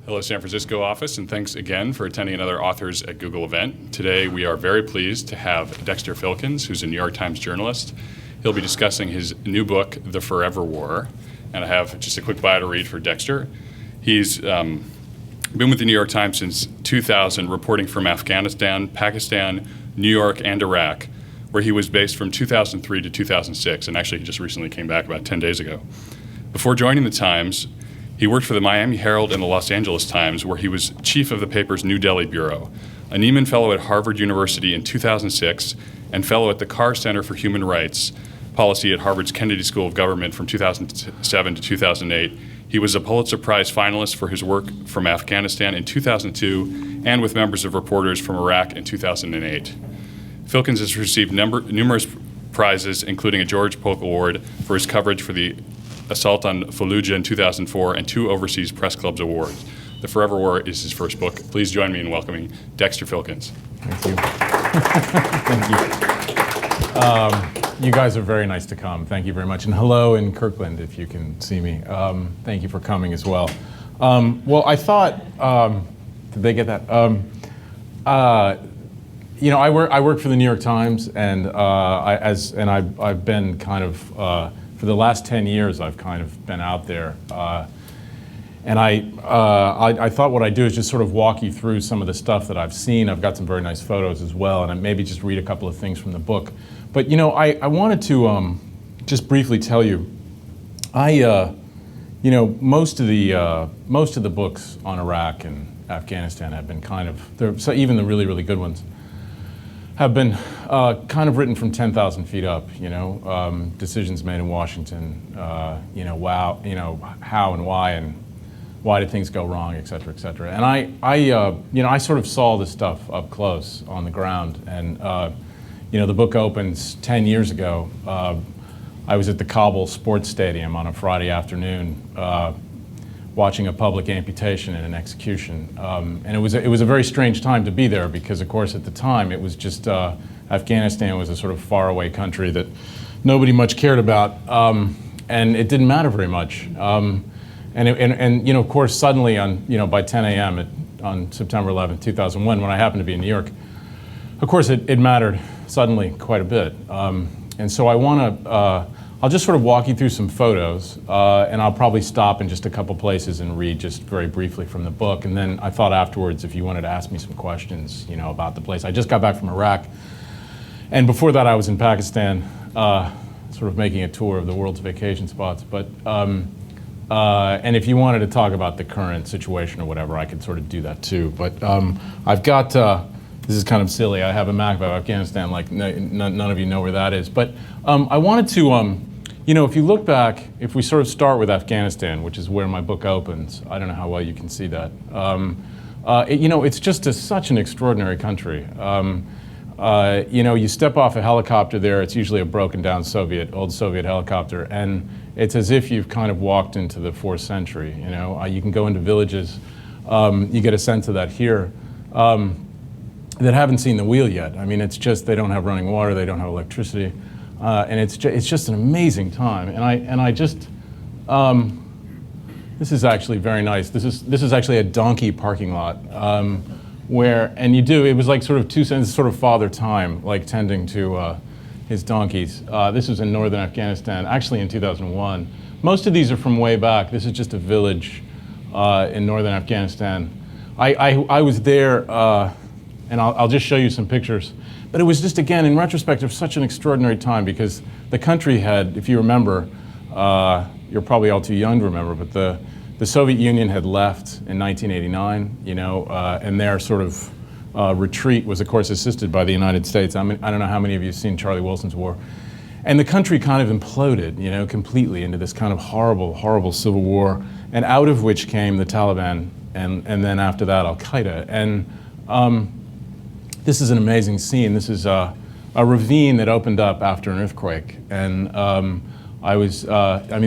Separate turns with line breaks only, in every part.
Hello, San Francisco office, and thanks again for attending another Authors at Google event. Today, we are very pleased to have Dexter Filkins, who's a New York Times journalist. He'll be discussing his new book, The Forever War, and I have just a quick bio to read for Dexter. He's been with the New York Times since 2000, reporting from Afghanistan, Pakistan, New York, and Iraq, where he was based from 2003 to 2006, and actually he just recently came back about 10 days ago. Before joining the Times, he worked for the Miami Herald and the Los Angeles Times, where he was chief of the paper's New Delhi bureau, a Nieman Fellow at Harvard University in 2006, and fellow at the Carr Center for Human Rights Policy at Harvard's Kennedy School of Government from 2007 to 2008. He was a Pulitzer Prize finalist for his work from Afghanistan in 2002, and with members of Reporters from Iraq in 2008. Filkins has received numerous prizes, including a George Polk Award for his coverage for the assault on Fallujah in 2004 and 2 Overseas Press Clubs awards. The Forever War is his first book. Please join me in welcoming Dexter Filkins.
Thank you. Thank you. You guys are very nice to come. Thank you very much. And hello in Kirkland, if you can see me. Thank you for coming as well. Well, I thought, did they get that? You know, I work for the New York Times, and I've been kind of for the last 10 years, I've kind of been out there, and I thought what I'd do is just sort of walk you through some of the stuff that I've seen. I've got some very nice photos as well, and I maybe just read a couple of things from the book. But you know, I wanted to just briefly tell you, you know, most of the books on Iraq and Afghanistan have been kind of, so even the really, really good ones, have been kind of written from 10,000 feet up, you know, decisions made in Washington, you know, how and why did things go wrong, et cetera, et cetera. And you know, I sort of saw this stuff up close on the ground, and you know, the book opens 10 years ago. I was at the Kabul Sports Stadium on a Friday afternoon, watching a public amputation and an execution. And it was a very strange time to be there because, of course, at the time, it was just, Afghanistan was a sort of faraway country that nobody much cared about, and it didn't matter very much. And you know, of course, suddenly you know, by 10 a.m. on September 11th, 2001, when I happened to be in New York, of course, it mattered suddenly quite a bit. And so I'll just sort of walk you through some photos, and I'll probably stop in just a couple places and read just very briefly from the book. And then I thought afterwards, if you wanted to ask me some questions, you know, about the place. I just got back from Iraq, and before that I was in Pakistan, sort of making a tour of the world's vacation spots. But and if you wanted to talk about the current situation or whatever, I could sort of do that too. But I've got, this is kind of silly, I have a map of Afghanistan, like none of you know where that is. But I wanted to, you know, if you look back, if we sort of start with Afghanistan, which is where my book opens, I don't know how well you can see that. You know, it's just such an extraordinary country. You know, you step off a helicopter there, it's usually a broken down old Soviet helicopter, and it's as if you've kind of walked into the 4th century, you know. You can go into villages, you get a sense of that here, that haven't seen the wheel yet. I mean, it's just, they don't have running water, they don't have electricity. And it's just an amazing time, and I just this is actually very nice. This is actually a donkey parking lot it was like sort of 2 cents, sort of Father Time, like tending to his donkeys. This was in northern Afghanistan, actually in 2001. Most of these are from way back. This is just a village in northern Afghanistan. I was there, and I'll just show you some pictures. But it was just, again, in retrospect, it was such an extraordinary time because the country had, if you remember, you're probably all too young to remember, but the Soviet Union had left in 1989, you know, and their sort of retreat was, of course, assisted by the United States. I mean, I don't know how many of you have seen Charlie Wilson's War. And the country kind of imploded, you know, completely into this kind of horrible, horrible civil war, and out of which came the Taliban, and then after that, Al-Qaeda. And this is an amazing scene. This is a ravine that opened up after an earthquake. And I mean,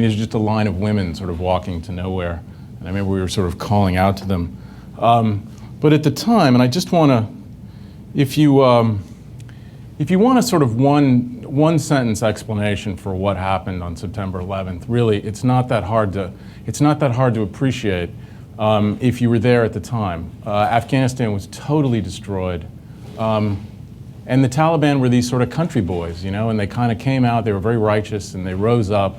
there's just a line of women sort of walking to nowhere. And I remember we were sort of calling out to them. But at the time, and I just want to, if you want a sort of one sentence explanation for what happened on September 11th, really, it's not that hard to appreciate. if you were there at the time. Afghanistan was totally destroyed. And the Taliban were these sort of country boys, you know, and they kind of came out, they were very righteous, and they rose up.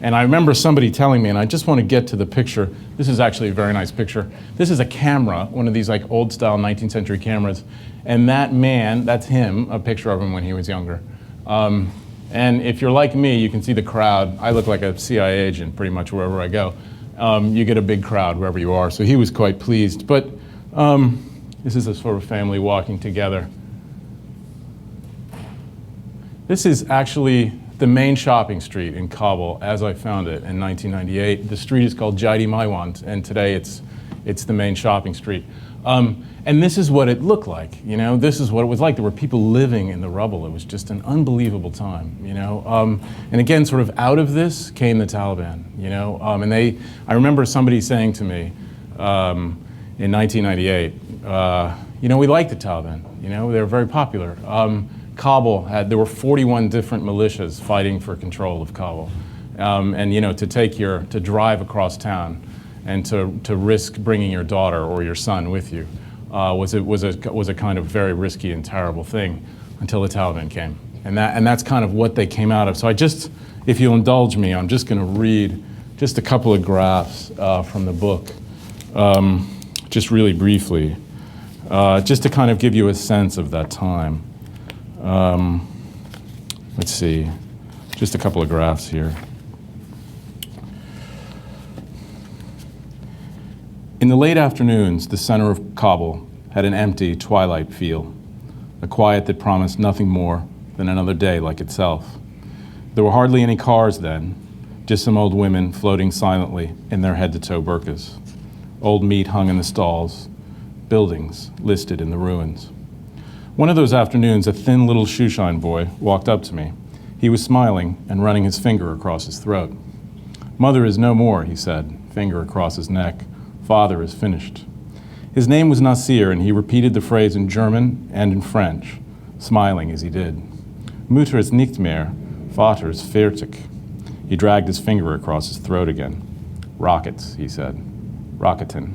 And I remember somebody telling me, and I just want to get to the picture. This is actually a very nice picture. This is a camera, one of these like old style 19th century cameras. And that man, that's him, a picture of him when he was younger. And if you're like me, you can see the crowd. I look like a CIA agent pretty much wherever I go. You get a big crowd wherever you are. So he was quite pleased. But this is a sort of family walking together. This is actually the main shopping street in Kabul as I found it in 1998. The street is called Jaidi Maiwand, and today it's the main shopping street. And this is what it looked like, you know. This is what it was like. There were people living in the rubble. It was just an unbelievable time, you know. And again, sort of out of this came the Taliban, you know. And I remember somebody saying to me in 1998, you know, we like the Taliban, you know, they were very popular. Kabul there were 41 different militias fighting for control of Kabul. And you know, to drive across town and to risk bringing your daughter or your son with you was a kind of very risky and terrible thing until the Taliban came. And that's kind of what they came out of. So if you'll indulge me, I'm just going to read just a couple of graphs from the book, just really briefly, just to kind of give you a sense of that time. Let's see, just a couple of graphs here. In the late afternoons, the center of Kabul had an empty twilight feel, a quiet that promised nothing more than another day like itself. There were hardly any cars then, just some old women floating silently in their head-to-toe burqas. Old meat hung in the stalls, buildings listed in the ruins. One of those afternoons, a thin little shoeshine boy walked up to me. He was smiling and running his finger across his throat. "Mother is no more," he said, finger across his neck. "Father is finished." His name was Nasir, and he repeated the phrase in German and in French, smiling as he did. "Mutter ist nicht mehr, Vater ist fertig." He dragged his finger across his throat again. "Rockets," he said. "Rocketen."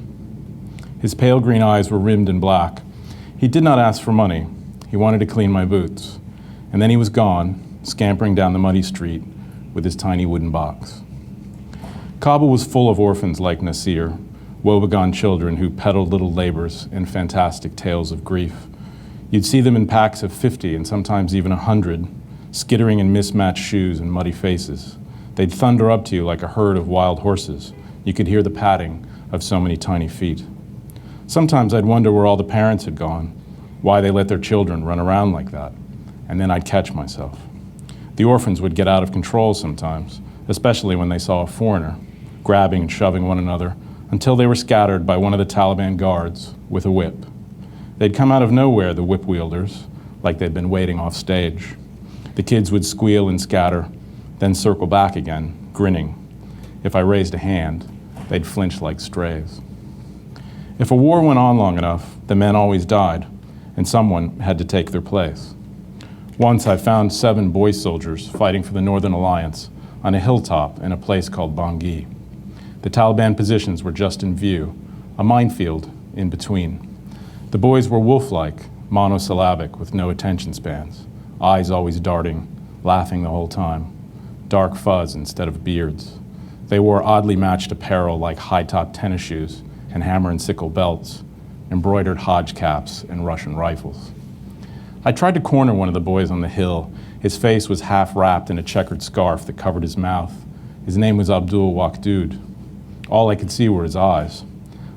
His pale green eyes were rimmed in black. He did not ask for money. He wanted to clean my boots. And then he was gone, scampering down the muddy street with his tiny wooden box. Kabul was full of orphans like Nasir, woebegone children who peddled little labors and fantastic tales of grief. You'd see them in packs of 50 and sometimes even 100, skittering in mismatched shoes and muddy faces. They'd thunder up to you like a herd of wild horses. You could hear the padding of so many tiny feet. Sometimes I'd wonder where all the parents had gone, why they let their children run around like that, and then I'd catch myself. The orphans would get out of control sometimes, especially when they saw a foreigner, grabbing and shoving one another until they were scattered by one of the Taliban guards with a whip. They'd come out of nowhere, the whip wielders, like they'd been waiting off stage. The kids would squeal and scatter, then circle back again, grinning. If I raised a hand, they'd flinch like strays. If a war went on long enough, the men always died, and someone had to take their place. Once I found 7 boy soldiers fighting for the Northern Alliance on a hilltop in a place called Bangui. The Taliban positions were just in view, a minefield in between. The boys were wolf-like, monosyllabic with no attention spans, eyes always darting, laughing the whole time, dark fuzz instead of beards. They wore oddly matched apparel like high-top tennis shoes and hammer and sickle belts, embroidered Hodge caps and Russian rifles. I tried to corner one of the boys on the hill. His face was half wrapped in a checkered scarf that covered his mouth. His name was Abdul Waqdud. All I could see were his eyes.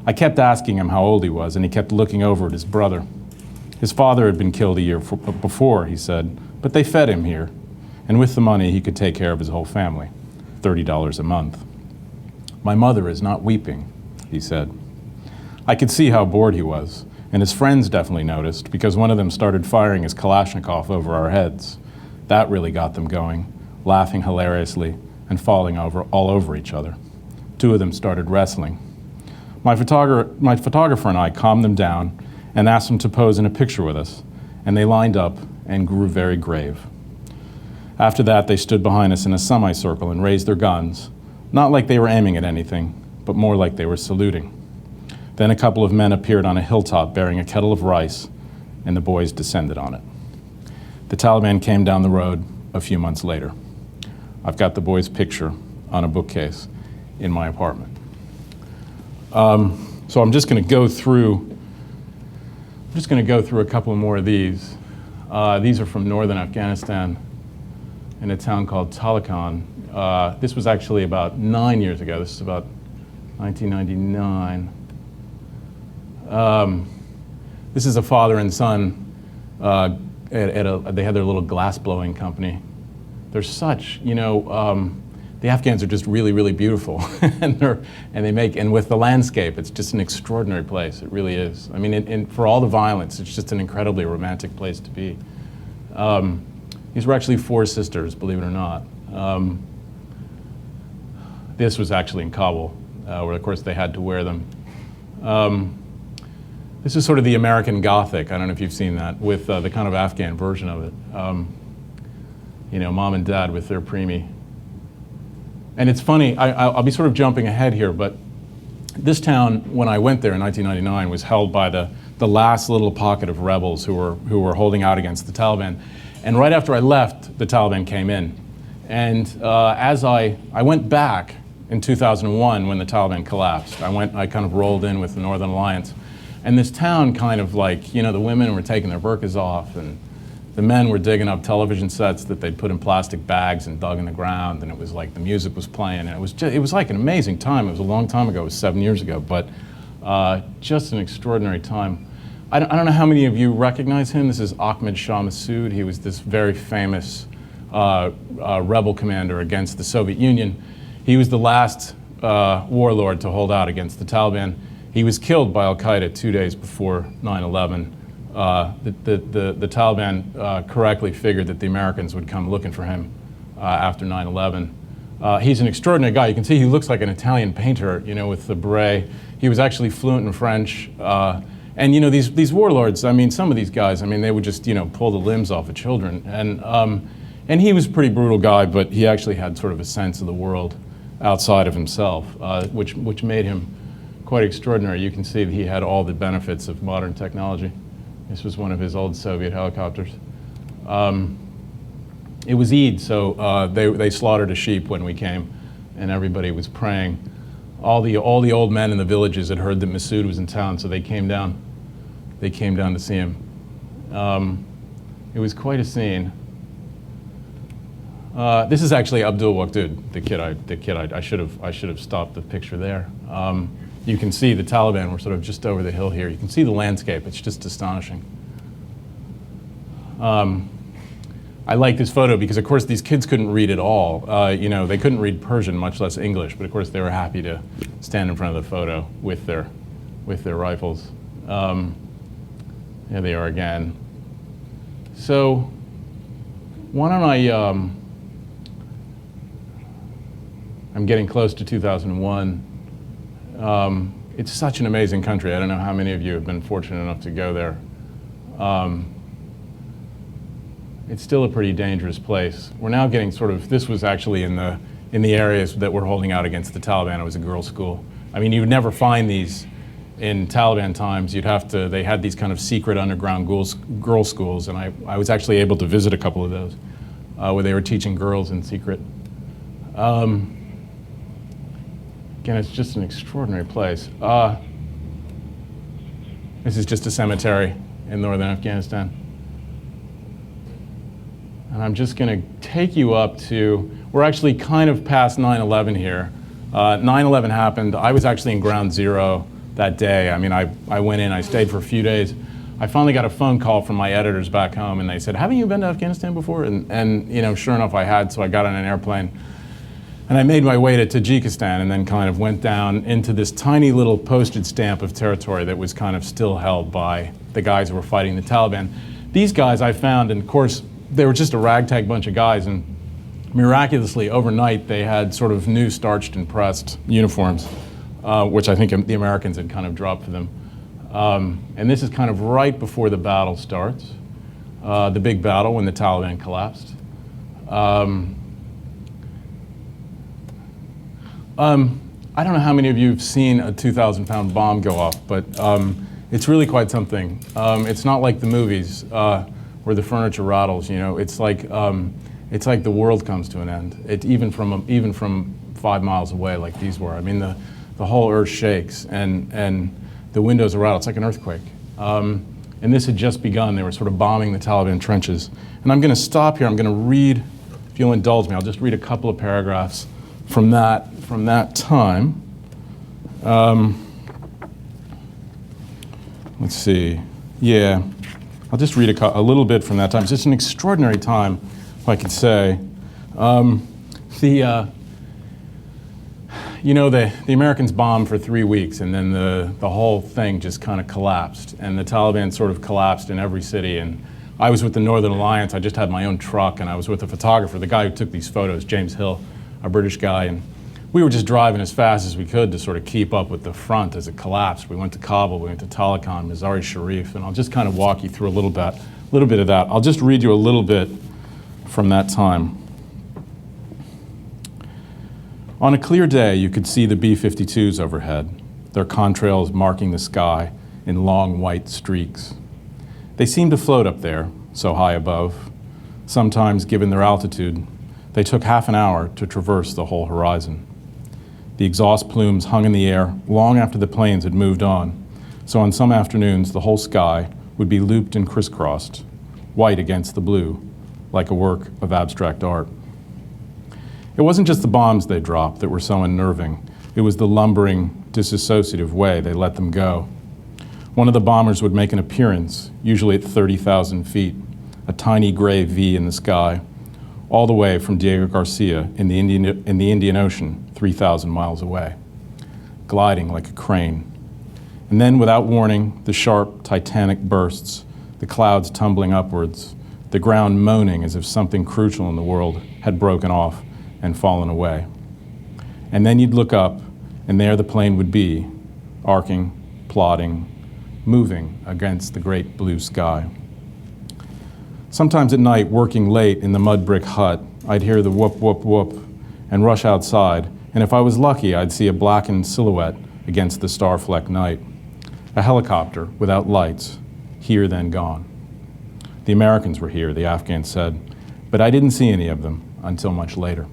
I kept asking him how old he was, and he kept looking over at his brother. His father had been killed a year before, he said, but they fed him here, and with the money he could take care of his whole family, $30 a month. "My mother is not weeping," he said. I could see how bored he was, and his friends definitely noticed because one of them started firing his Kalashnikov over our heads. That really got them going, laughing hilariously and falling all over each other. 2 of them started wrestling. My photographer and I calmed them down and asked them to pose in a picture with us, and they lined up and grew very grave. After that, they stood behind us in a semicircle and raised their guns, not like they were aiming at anything, but more like they were saluting. Then a couple of men appeared on a hilltop bearing a kettle of rice, and the boys descended on it. The Taliban came down the road a few months later. I've got the boys' picture on a bookcase in my apartment. So I'm just going to go through a couple more of these. These are from northern Afghanistan in a town called Taliban. This was actually about 9 years ago. This is about 1999. This is a father and son. They had their little glass blowing company. They're such, the Afghans are just really, really beautiful, and with the landscape, it's just an extraordinary place. It really is. I mean, for all the violence, it's just an incredibly romantic place to be. These were actually 4 sisters, believe it or not. This was actually in Kabul, where of course they had to wear them. This is sort of the American Gothic. I don't know if you've seen that, with the kind of Afghan version of it. Mom and dad with their preemie. And it's funny, I'll be sort of jumping ahead here, but this town, when I went there in 1999, was held by the last little pocket of rebels who were holding out against the Taliban. And right after I left, the Taliban came in. And as I went back in 2001 when the Taliban collapsed, I kind of rolled in with the Northern Alliance. And this town kind of the women were taking their burqas off, and the men were digging up television sets that they'd put in plastic bags and dug in the ground, and it was like the music was playing, and it was like an amazing time. It was a long time ago, it was 7 years ago, but just an extraordinary time. I don't know how many of you recognize him. This is Ahmed Shah Massoud. He was this very famous rebel commander against the Soviet Union. He was the last warlord to hold out against the Taliban. He was killed by Al-Qaeda 2 days before 9/11. The Taliban correctly figured that the Americans would come looking for him after 9/11. He's an extraordinary guy. You can see he looks like an Italian painter, with the beret. He was actually fluent in French. And these warlords, I mean, some of these guys, I mean, they would just, pull the limbs off of children. And he was a pretty brutal guy, but he actually had sort of a sense of the world outside of himself, which made him quite extraordinary. You can see that he had all the benefits of modern technology. This was one of his old Soviet helicopters. It was Eid, so they slaughtered a sheep when we came, and everybody was praying. All the old men in the villages had heard that Massoud was in town, so they came down. They came down to see him. It was quite a scene. This is actually Abdul Waqdud, the kid. I should have stopped the picture there. You can see the Taliban were sort of just over the hill here. You can see the landscape. It's just astonishing. I like this photo because, of course, these kids couldn't read at all. They couldn't read Persian, much less English. But of course, they were happy to stand in front of the photo with their rifles. Here they are again. So why don't I'm getting close to 2001. It's such an amazing country. I don't know how many of you have been fortunate enough to go there. It's still a pretty dangerous place. We're now getting this was actually in the areas that were holding out against the Taliban. It was a girls' school. I mean, you would never find these in Taliban times. They had these kind of secret underground girls' schools, and I was actually able to visit a couple of those where they were teaching girls in secret. Again, it's just an extraordinary place. This is just a cemetery in northern Afghanistan. And I'm just going to take you up to, we're actually kind of past 9/11 here. 9/11 happened. I was actually in ground zero that day. I mean, I went in, I stayed for a few days. I finally got a phone call from my editors back home, and they said, haven't you been to Afghanistan before? And sure enough, I had, so I got on an airplane. And I made my way to Tajikistan and then kind of went down into this tiny little postage stamp of territory that was kind of still held by the guys who were fighting the Taliban. These guys I found, and of course, they were just a ragtag bunch of guys, and miraculously, overnight, they had sort of new starched and pressed uniforms, which I think the Americans had kind of dropped for them. And this is kind of right before the battle starts, the big battle when the Taliban I don't know how many of you have seen a 2,000-pound bomb go off, but it's really quite something. It's not like the movies where the furniture rattles. You know, it's like the world comes to an end. Even from 5 miles away, like these were. I mean, the whole earth shakes, and the windows are rattled. It's like an earthquake. And this had just begun. They were sort of bombing the Taliban trenches. And I'm going to stop here. I'm going to read, if you'll indulge me, I'll just read a couple of paragraphs from that time. Let's see. Yeah, I'll just read a little bit from that time. It's just an extraordinary time, if I could say. You know, the Americans bombed for 3 weeks, and then the whole thing just kind of collapsed, and the Taliban sort of collapsed in every city. And I was with the Northern Alliance. I just had my own truck, and I was with a photographer, the guy who took these photos, James Hill, a British guy, and we were just driving as fast as we could to sort of keep up with the front as it collapsed. We went to Kabul, we went to Talokan, Mazar-i Sharif, and I'll just kind of walk you through a little bit of that. I'll just read you a little bit from that time. On a clear day, you could see the B-52s overhead, their contrails marking the sky in long white streaks. They seemed to float up there, so high above. Sometimes, given their altitude, they took half an hour to traverse the whole horizon. The exhaust plumes hung in the air long after the planes had moved on, so on some afternoons the whole sky would be looped and crisscrossed, white against the blue, like a work of abstract art. It wasn't just the bombs they dropped that were so unnerving. It was the lumbering, disassociative way they let them go. One of the bombers would make an appearance, usually at 30,000 feet, a tiny gray V in the sky, all the way from Diego Garcia in the Indian Ocean, 3,000 miles away, gliding like a crane. And then, without warning, the sharp, titanic bursts, the clouds tumbling upwards, the ground moaning as if something crucial in the world had broken off and fallen away. And then you'd look up, and there the plane would be, arcing, plodding, moving against the great blue sky. Sometimes at night, working late in the mud brick hut, I'd hear the whoop, whoop, whoop, and rush outside, and if I was lucky, I'd see a blackened silhouette against the star-flecked night. A helicopter without lights, here then gone. The Americans were here, the Afghans said, but I didn't see any of them until much later.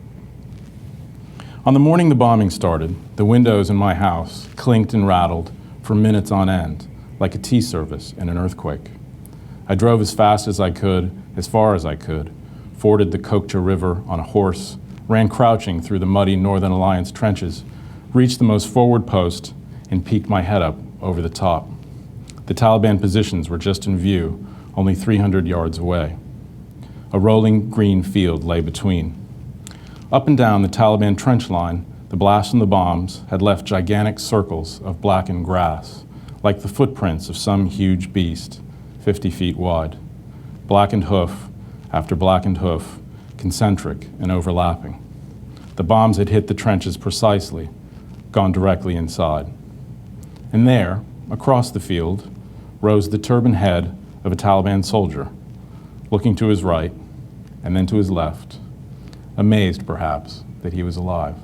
On the morning the bombing started, the windows in my house clinked and rattled for minutes on end, like a tea service in an earthquake. I drove as fast as I could, as far as I could, forded the Kokcha River on a horse, ran crouching through the muddy Northern Alliance trenches, reached the most forward post, and peeked my head up over the top. The Taliban positions were just in view, only 300 yards away. A rolling green field lay between. Up and down the Taliban trench line, the blasts from the bombs had left gigantic circles of blackened grass, like the footprints of some huge beast, 50 feet wide. Blackened hoof after blackened hoof, concentric and overlapping. The bombs had hit the trenches precisely, gone directly inside. And there, across the field, rose the turbaned head of a Taliban soldier, looking to his right and then to his left, amazed, perhaps, that he was alive.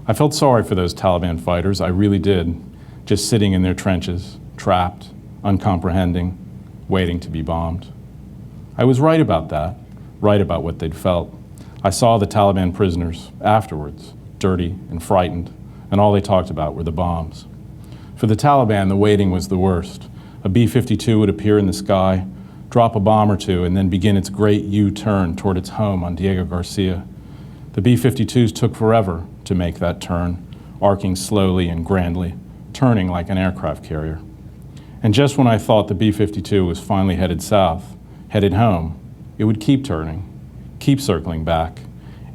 I felt sorry for those Taliban fighters, I really did, just sitting in their trenches, trapped, uncomprehending, waiting to be bombed. I was right about that, right about what they'd felt. I saw the Taliban prisoners afterwards, dirty and frightened, and all they talked about were the bombs. For the Taliban, the waiting was the worst. A B-52 would appear in the sky, drop a bomb or two, and then begin its great U-turn toward its home on Diego Garcia. The B-52s took forever to make that turn, arcing slowly and grandly, turning like an aircraft carrier. And just when I thought the B-52 was finally headed south, headed home, it would keep turning, keep circling back,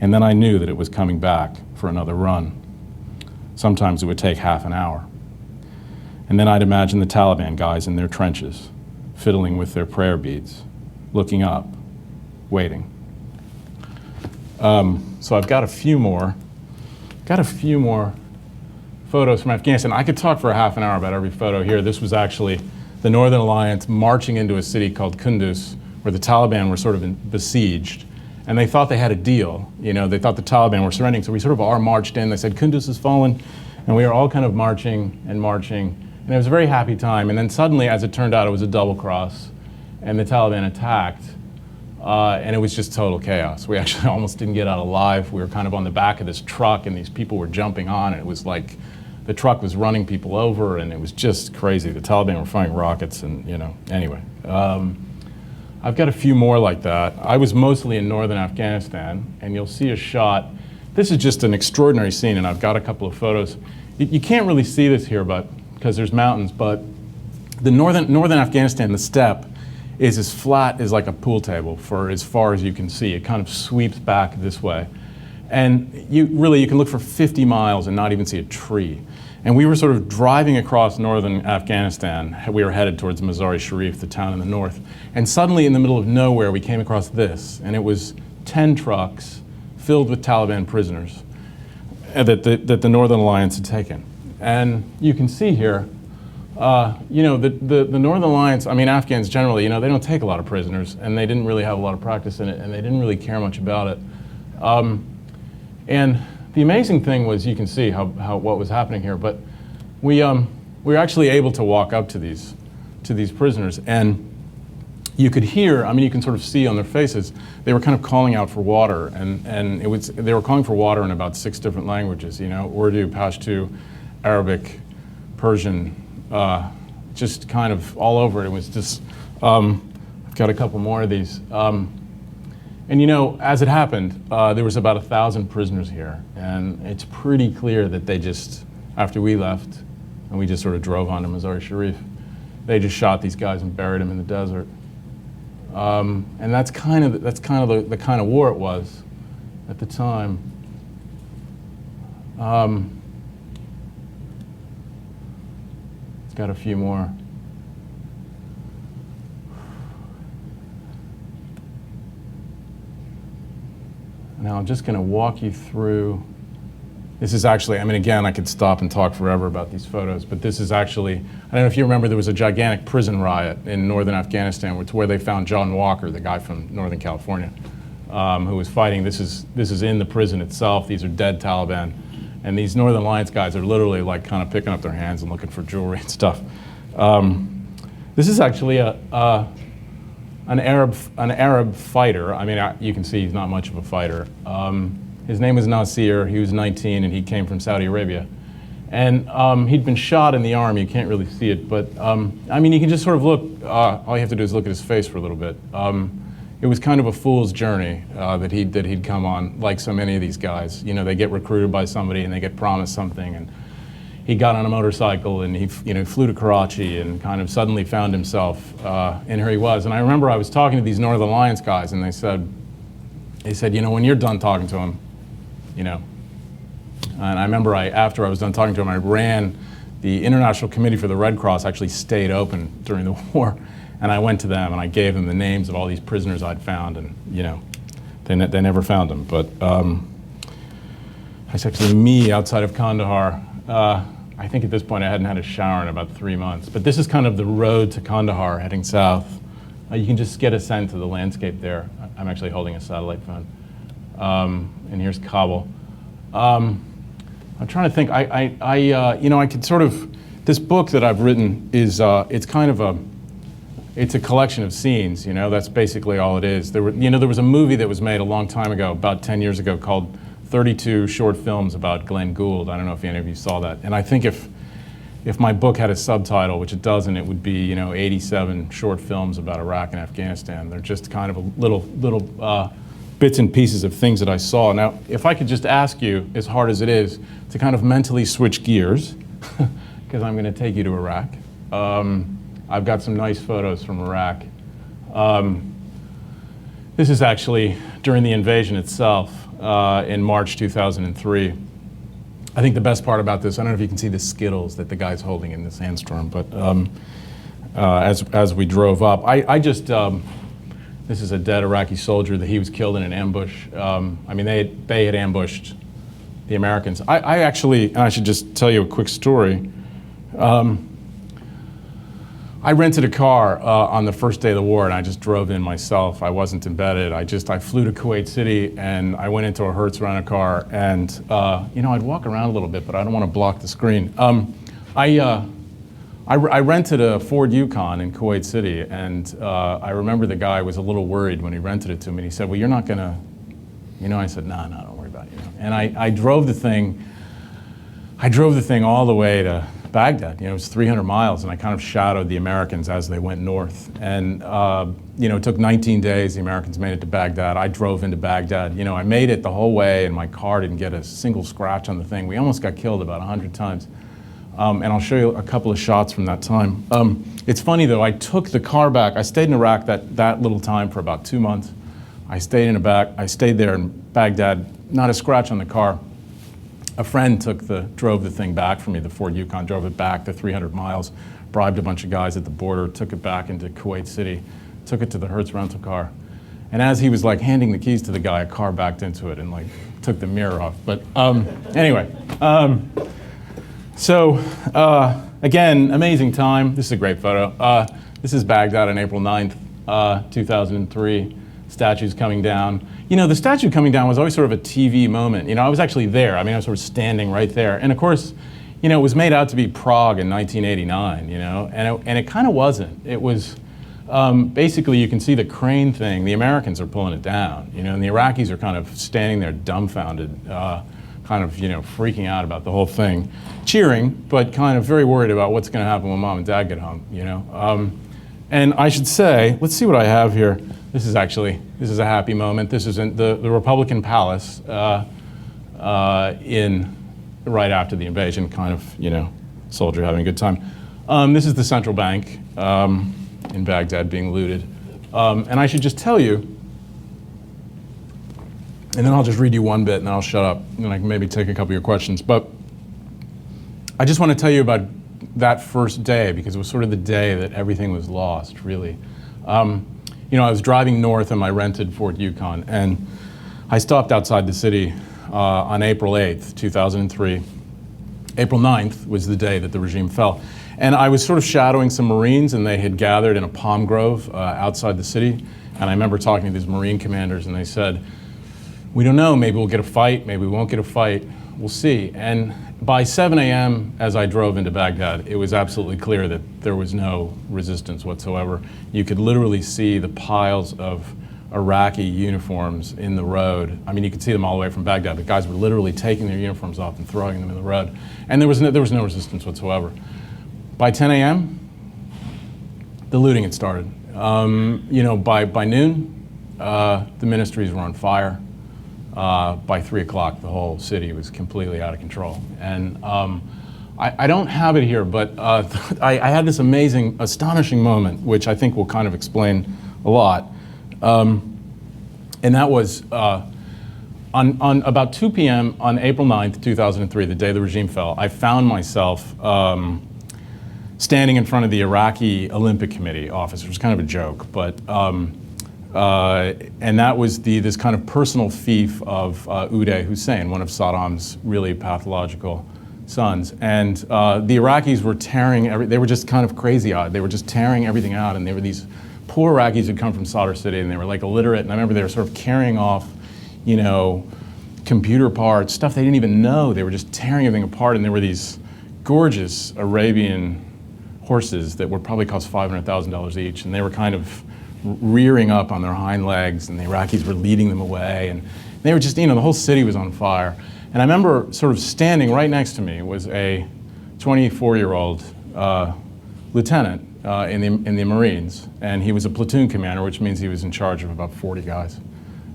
and then I knew that it was coming back for another run. Sometimes it would take half an hour. And then I'd imagine the Taliban guys in their trenches, fiddling with their prayer beads, looking up, waiting. So I've got a few more photos from Afghanistan. I could talk for a half an hour about every photo here. This was actually the Northern Alliance marching into a city called Kunduz, where the Taliban were sort of besieged. And they thought they had a deal. You know, they thought the Taliban were surrendering. So we sort of all marched in. They said, Kunduz has fallen. And we were all kind of marching and marching. And it was a very happy time. And then suddenly, as it turned out, it was a double cross. And the Taliban attacked. And it was just total chaos. We actually almost didn't get out alive. We were kind of on the back of this truck, and these people were jumping on. And it was like the truck was running people over, and it was just crazy. The Taliban were firing rockets, and, you know, anyway. I've got a few more like that. I was mostly in northern Afghanistan, and you'll see a shot. This is just an extraordinary scene, and I've got a couple of photos. You can't really see this here, because there's mountains, but the northern Afghanistan, the steppe, is as flat as like a pool table for as far as you can see. It kind of sweeps back this way. And you can look for 50 miles and not even see a tree. And we were sort of driving across northern Afghanistan. We were headed towards Mazar-e-Sharif, the town in the north. And suddenly, in the middle of nowhere, we came across this. And it was 10 trucks filled with Taliban prisoners that the Northern Alliance had taken. And you can see here, you know, the Northern Alliance, I mean, Afghans generally, you know, they don't take a lot of prisoners. And they didn't really have a lot of practice in it. And they didn't really care much about it. And the amazing thing was, you can see what was happening here, but we were actually able to walk up to these prisoners, and you could hear, I mean, you can sort of see on their faces, they were kind of calling out for water, and they were calling for water in about 6 different languages, you know, Urdu, Pashto, Arabic, Persian, just kind of all over. It was just, I've got a couple more of these. And you know, as it happened, there was about 1,000 prisoners here, and it's pretty clear that they just, after we left, and we just sort of drove on to Mazar-e-Sharif, they just shot these guys and buried them in the desert. And that's kind of the kind of war it was at the time. It's got a few more. Now I'm just going to walk you through. This is actually, I mean, again, I could stop and talk forever about these photos, but this is actually, I don't know if you remember, there was a gigantic prison riot in northern Afghanistan, where they found John Walker, the guy from Northern California, who was fighting. This is in the prison itself. These are dead Taliban. And these Northern Alliance guys are literally like kind of picking up their hands and looking for jewelry and stuff. This is actually an Arab fighter. I mean, you can see he's not much of a fighter. His name was Nasir. He was 19, and he came from Saudi Arabia. And he'd been shot in the arm. You can't really see it, but I mean, you can just sort of look. All you have to do is look at his face for a little bit. It was kind of a fool's journey that he'd come on, like so many of these guys. You know, they get recruited by somebody and they get promised something, and he got on a motorcycle and he flew to Karachi and kind of suddenly found himself, and here he was. And I remember I was talking to these Northern Alliance guys, and they said, you know, when you're done talking to him, you know. And I remember after I was done talking to him, I ran. The International Committee for the Red Cross actually stayed open during the war, and I went to them and I gave them the names of all these prisoners I'd found, and you know, they never found them. But it's actually me outside of Kandahar. I think at this point I hadn't had a shower in about 3 months. But this is kind of the road to Kandahar heading south. You can just get a sense of the landscape there. I'm actually holding a satellite phone. And here's Kabul. I'm trying to think. You know, I could sort of. This book that I've written is it's kind of it's a collection of scenes. You know, that's basically all it is. There was a movie that was made a long time ago, about 10 years ago, called 32 Short Films about Glenn Gould. I don't know if any of you saw that. And I think if my book had a subtitle, which it doesn't, it would be, you know, 87 short films about Iraq and Afghanistan. They're just kind of a little bits and pieces of things that I saw. Now, if I could just ask you, as hard as it is, to kind of mentally switch gears, because I'm going to take you to Iraq. I've got some nice photos from Iraq. This is actually during the invasion itself in March 2003. I think the best part about this, I don't know if you can see the Skittles that the guy's holding in this sandstorm, but as we drove up, this is a dead Iraqi soldier that he was killed in an ambush. I mean, they had ambushed the Americans. I actually, and I should just tell you a quick story. I rented a car on the first day of the war, and I just drove in myself. I wasn't embedded. I flew to Kuwait City, and I went into a Hertz rent-a-car, and I'd walk around a little bit, but I don't want to block the screen. I rented a Ford Yukon in Kuwait City, and I remember the guy was a little worried when he rented it to me. And he said, "Well, you're not gonna," I said, "No, don't worry about it." And I drove the thing. I drove the thing all the way to Baghdad. It was 300 miles, and I kind of shadowed the Americans as they went north. And it took 19 days. The Americans made it to Baghdad. I drove into Baghdad. I made it the whole way, and my car didn't get a single scratch on the thing. We almost got killed about 100 times. And I'll show you a couple of shots from that time. It's funny though, I took the car back. I stayed in Iraq that little time for about 2 months. I stayed there in Baghdad, not a scratch on the car. A friend drove the thing back for me, the Ford Yukon, drove it back the 300 miles, bribed a bunch of guys at the border, took it back into Kuwait City, took it to the Hertz rental car. And as he was handing the keys to the guy, a car backed into it and took the mirror off. But anyway. So again, amazing time. This is a great photo. This is Baghdad on April 9th, 2003. Statues coming down. The statue coming down was always sort of a TV moment. I was actually there. I was sort of standing right there. And of course, it was made out to be Prague in 1989, and it kind of wasn't. It was basically, you can see the crane thing. The Americans are pulling it down, and the Iraqis are kind of standing there dumbfounded, kind of, freaking out about the whole thing, cheering, but kind of very worried about what's going to happen when mom and dad get home, And I should say, let's see what I have here. This is a happy moment. This is in the Republican Palace right after the invasion, kind of, soldier having a good time. This is the central bank in Baghdad being looted. And I should just tell you, and then I'll just read you one bit and then I'll shut up and I can maybe take a couple of your questions. But I just want to tell you about that first day because it was sort of the day that everything was lost, really. I was driving north in my rented Ford Yukon and I stopped outside the city on April 8th, 2003. April 9th was the day that the regime fell. And I was sort of shadowing some Marines and they had gathered in a palm grove outside the city. And I remember talking to these Marine commanders and they said, "We don't know, maybe we'll get a fight, maybe we won't get a fight, we'll see." And by 7 a.m. as I drove into Baghdad, it was absolutely clear that there was no resistance whatsoever. You could literally see the piles of Iraqi uniforms in the road. You could see them all the way from Baghdad. The guys were literally taking their uniforms off and throwing them in the road. And there was no resistance whatsoever. By 10 a.m., the looting had started. By noon, the ministries were on fire. By 3 o'clock, the whole city was completely out of control. And I don't have it here, but I had this amazing, astonishing moment, which I think will kind of explain a lot. And that was on about 2 p.m. on April 9th, 2003, the day the regime fell, I found myself standing in front of the Iraqi Olympic Committee office, which was kind of a joke, but and that was this kind of personal fief of Uday Hussein, one of Saddam's really pathological sons. And the Iraqis were they were just kind of crazy-eyed. They were just tearing everything out, and they were these poor Iraqis who'd come from Sadr City, and they were illiterate, and I remember they were sort of carrying off, computer parts, stuff they didn't even know. They were just tearing everything apart, and there were these gorgeous Arabian horses that would probably cost $500,000 each, and they were kind of rearing up on their hind legs, and the Iraqis were leading them away, and they were just, the whole city was on fire. And I remember sort of standing right next to me was a 24-year-old lieutenant in the Marines, and he was a platoon commander, which means he was in charge of about 40 guys.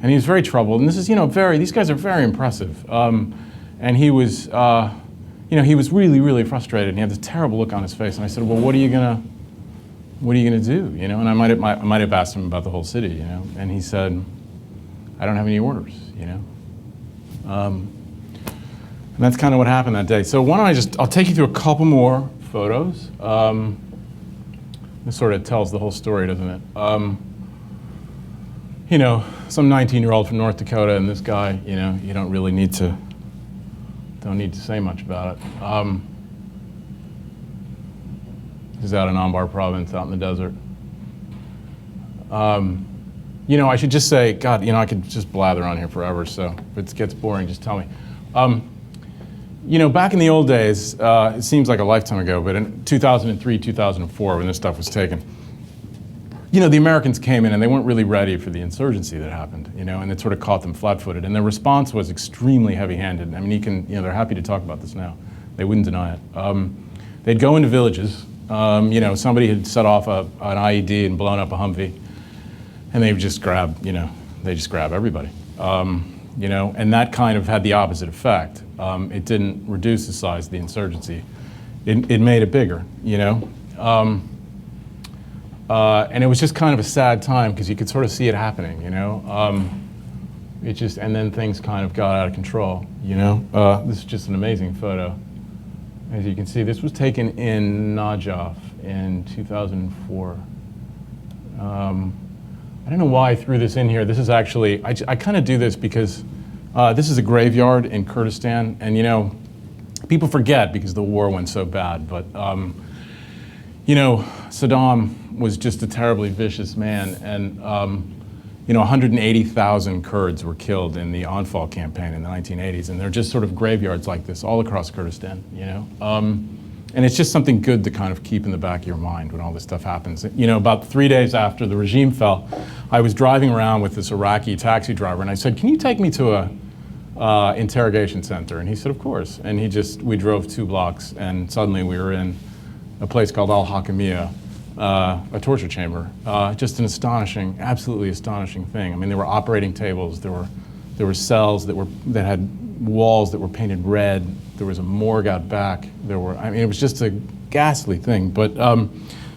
And he was very troubled, and this is, these guys are very impressive. And he was, he was really, really frustrated, and he had this terrible look on his face, and I said, "Well, what are you gonna do?" And I might have asked him about the whole city, and he said, "I don't have any orders," And that's kind of what happened that day. So why don't I'll take you through a couple more photos. This sort of tells the whole story, doesn't it? Some 19-year-old from North Dakota and this guy, you don't really need to say much about it. This is out in Anbar province, out in the desert. You know, I should just say, God, you know, I could just blather on here forever, so if it gets boring, just tell me. You know, back in the old days, it seems like a lifetime ago, but in 2003, 2004, when this stuff was taken, you know, the Americans came in and they weren't really ready for the insurgency that happened, you know, and it sort of caught them flat-footed. And their response was extremely heavy-handed. I mean, you know, they're happy to talk about this now. They wouldn't deny it. They'd go into villages. You know, somebody had set off an IED and blown up a Humvee, and they would just grab, you know, they just grab everybody. You know, and that kind of had the opposite effect. It didn't reduce the size of the insurgency. It made it bigger, you know. And it was just kind of a sad time because you could sort of see it happening, you know. It just, and then things kind of got out of control, you know. This is just an amazing photo. As you can see, this was taken in Najaf in 2004. I don't know why I threw this in here. This is actually, I kind of do this because this is a graveyard in Kurdistan, and you know, people forget because the war went so bad, but you know, Saddam was just a terribly vicious man, and you know, 180,000 Kurds were killed in the Anfal campaign in the 1980s, and they're just sort of graveyards like this all across Kurdistan, you know. And it's just something good to kind of keep in the back of your mind when all this stuff happens. You know, about 3 days after the regime fell, I was driving around with this Iraqi taxi driver, and I said, "Can you take me to a interrogation center?" And he said, "Of course." And we drove 2 blocks, and suddenly we were in a place called Al-Hakimiyya, a torture chamber. Just an astonishing, absolutely astonishing thing. I mean, there were operating tables, there were cells that had walls that were painted red. There was a morgue out back. I mean, it was just a ghastly thing, but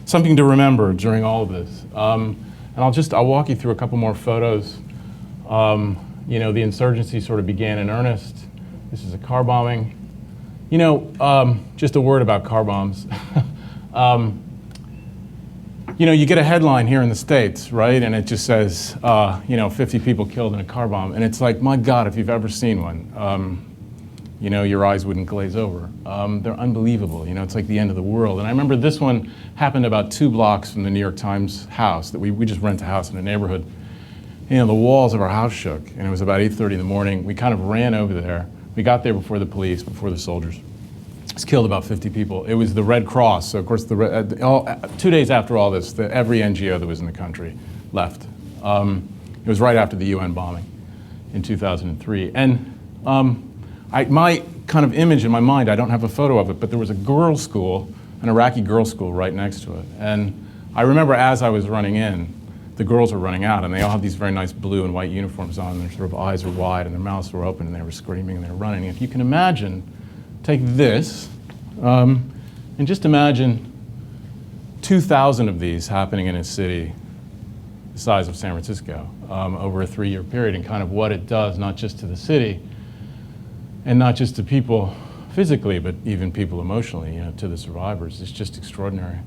something to remember during all of this. And I'll walk you through a couple more photos. You know, the insurgency sort of began in earnest. This is a car bombing. You know, just a word about car bombs. You know, you get a headline here in the States, right? And it just says, you know, 50 people killed in a car bomb. And it's like, my God, if you've ever seen one, you know, your eyes wouldn't glaze over. They're unbelievable. You know, it's like the end of the world. And I remember this one happened about 2 blocks from the New York Times house. That we just rent a house in a neighborhood. You know, the walls of our house shook. And it was about 8:30 in the morning. We kind of ran over there. We got there before the police, before the soldiers. It's killed about 50 people. It was the Red Cross. So of course, 2 days after all this, every NGO that was in the country left. It was right after the UN bombing in 2003. And my kind of image in my mind, I don't have a photo of it, but there was a girls' school, an Iraqi girls' school right next to it. And I remember as I was running in, the girls were running out, and they all had these very nice blue and white uniforms on. Their sort of eyes were wide, and their mouths were open, and they were screaming, and they were running. And if you can imagine, take this, and just imagine 2,000 of these happening in a city the size of San Francisco over a 3-year period, and kind of what it does, not just to the city, and not just to people physically, but even people emotionally, you know, to the survivors. It's just extraordinary.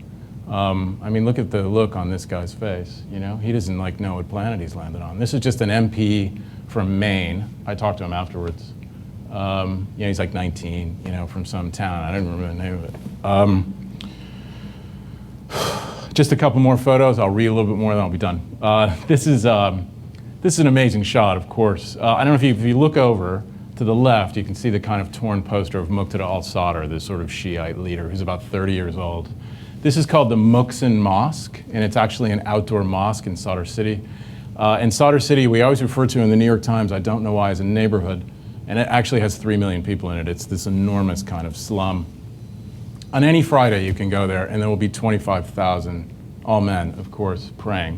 I mean, look at the look on this guy's face, you know? He doesn't like know what planet he's landed on. This is just an MP from Maine. I talked to him afterwards. You know, he's like 19, you know, from some town. I don't remember the name of it. Just a couple more photos. I'll read a little bit more, then I'll be done. This is an amazing shot, of course. I don't know if you look over to the left, you can see the kind of torn poster of Muqtada al-Sadr, this sort of Shiite leader who's about 30 years old. This is called the Muqsin Mosque, and it's actually an outdoor mosque in Sadr City. And Sadr City, we always refer to in the New York Times, I don't know why, as a neighborhood, and it actually has 3 million people in it. It's this enormous kind of slum. On any Friday, you can go there, and there will be 25,000, all men, of course, praying.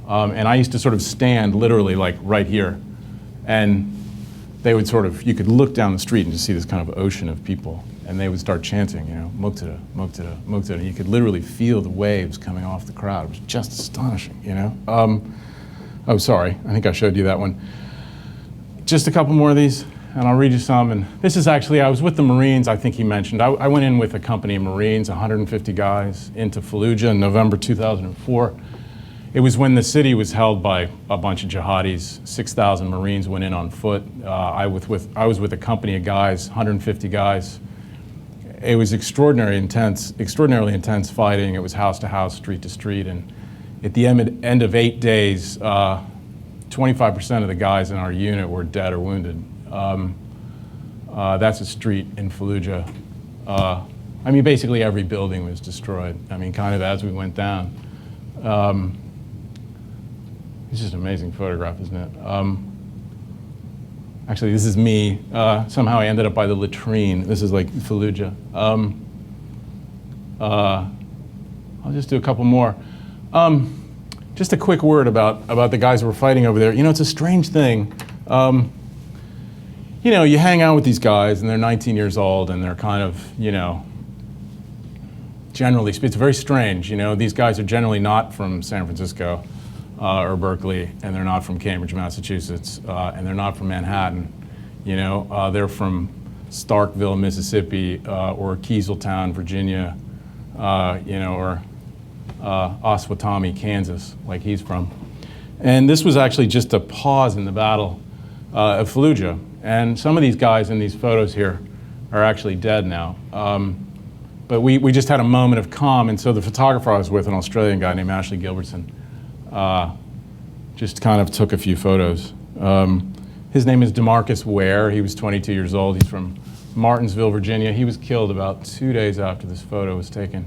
And I used to sort of stand literally like right here, and they would sort of, you could look down the street and just see this kind of ocean of people, and they would start chanting, you know, Muqtada, Muqtada, Muqtada, and you could literally feel the waves coming off the crowd. It was just astonishing, you know. Oh, sorry, I think I showed you that one. Just a couple more of these, and I'll read you some. And this is actually, I was with the Marines, I think he mentioned. I went in with a company of Marines, 150 guys, into Fallujah in November 2004. It was when the city was held by a bunch of jihadis. 6,000 Marines went in on foot. I was with a company of guys, 150 guys. it was extraordinarily intense fighting. It was house to house, street to street, and at the end of 8 days, 25% of the guys in our unit were dead or wounded. That's a street in Fallujah. I mean, basically every building was destroyed. I mean, kind of as we went down. It's just an amazing photograph, isn't it? Actually, this is me. Somehow I ended up by the latrine. This is like Fallujah. I'll just do a couple more. Just a quick word about the guys who were fighting over there. You know, it's a strange thing. You know, you hang out with these guys and they're 19 years old and they're kind of, you know, generally, it's very strange. You know, these guys are generally not from San Francisco or Berkeley, and they're not from Cambridge, Massachusetts, and they're not from Manhattan. You know, they're from Starkville, Mississippi, or Kieseltown, Virginia, you know, or Osawatomie, Kansas, like he's from. And this was actually just a pause in the Battle of Fallujah. And some of these guys in these photos here are actually dead now. But we just had a moment of calm, and so the photographer I was with, an Australian guy named Ashley Gilbertson, just kind of took a few photos. His name is DeMarcus Ware. He was 22 years old. He's from Martinsville, Virginia. He was killed about 2 days after this photo was taken.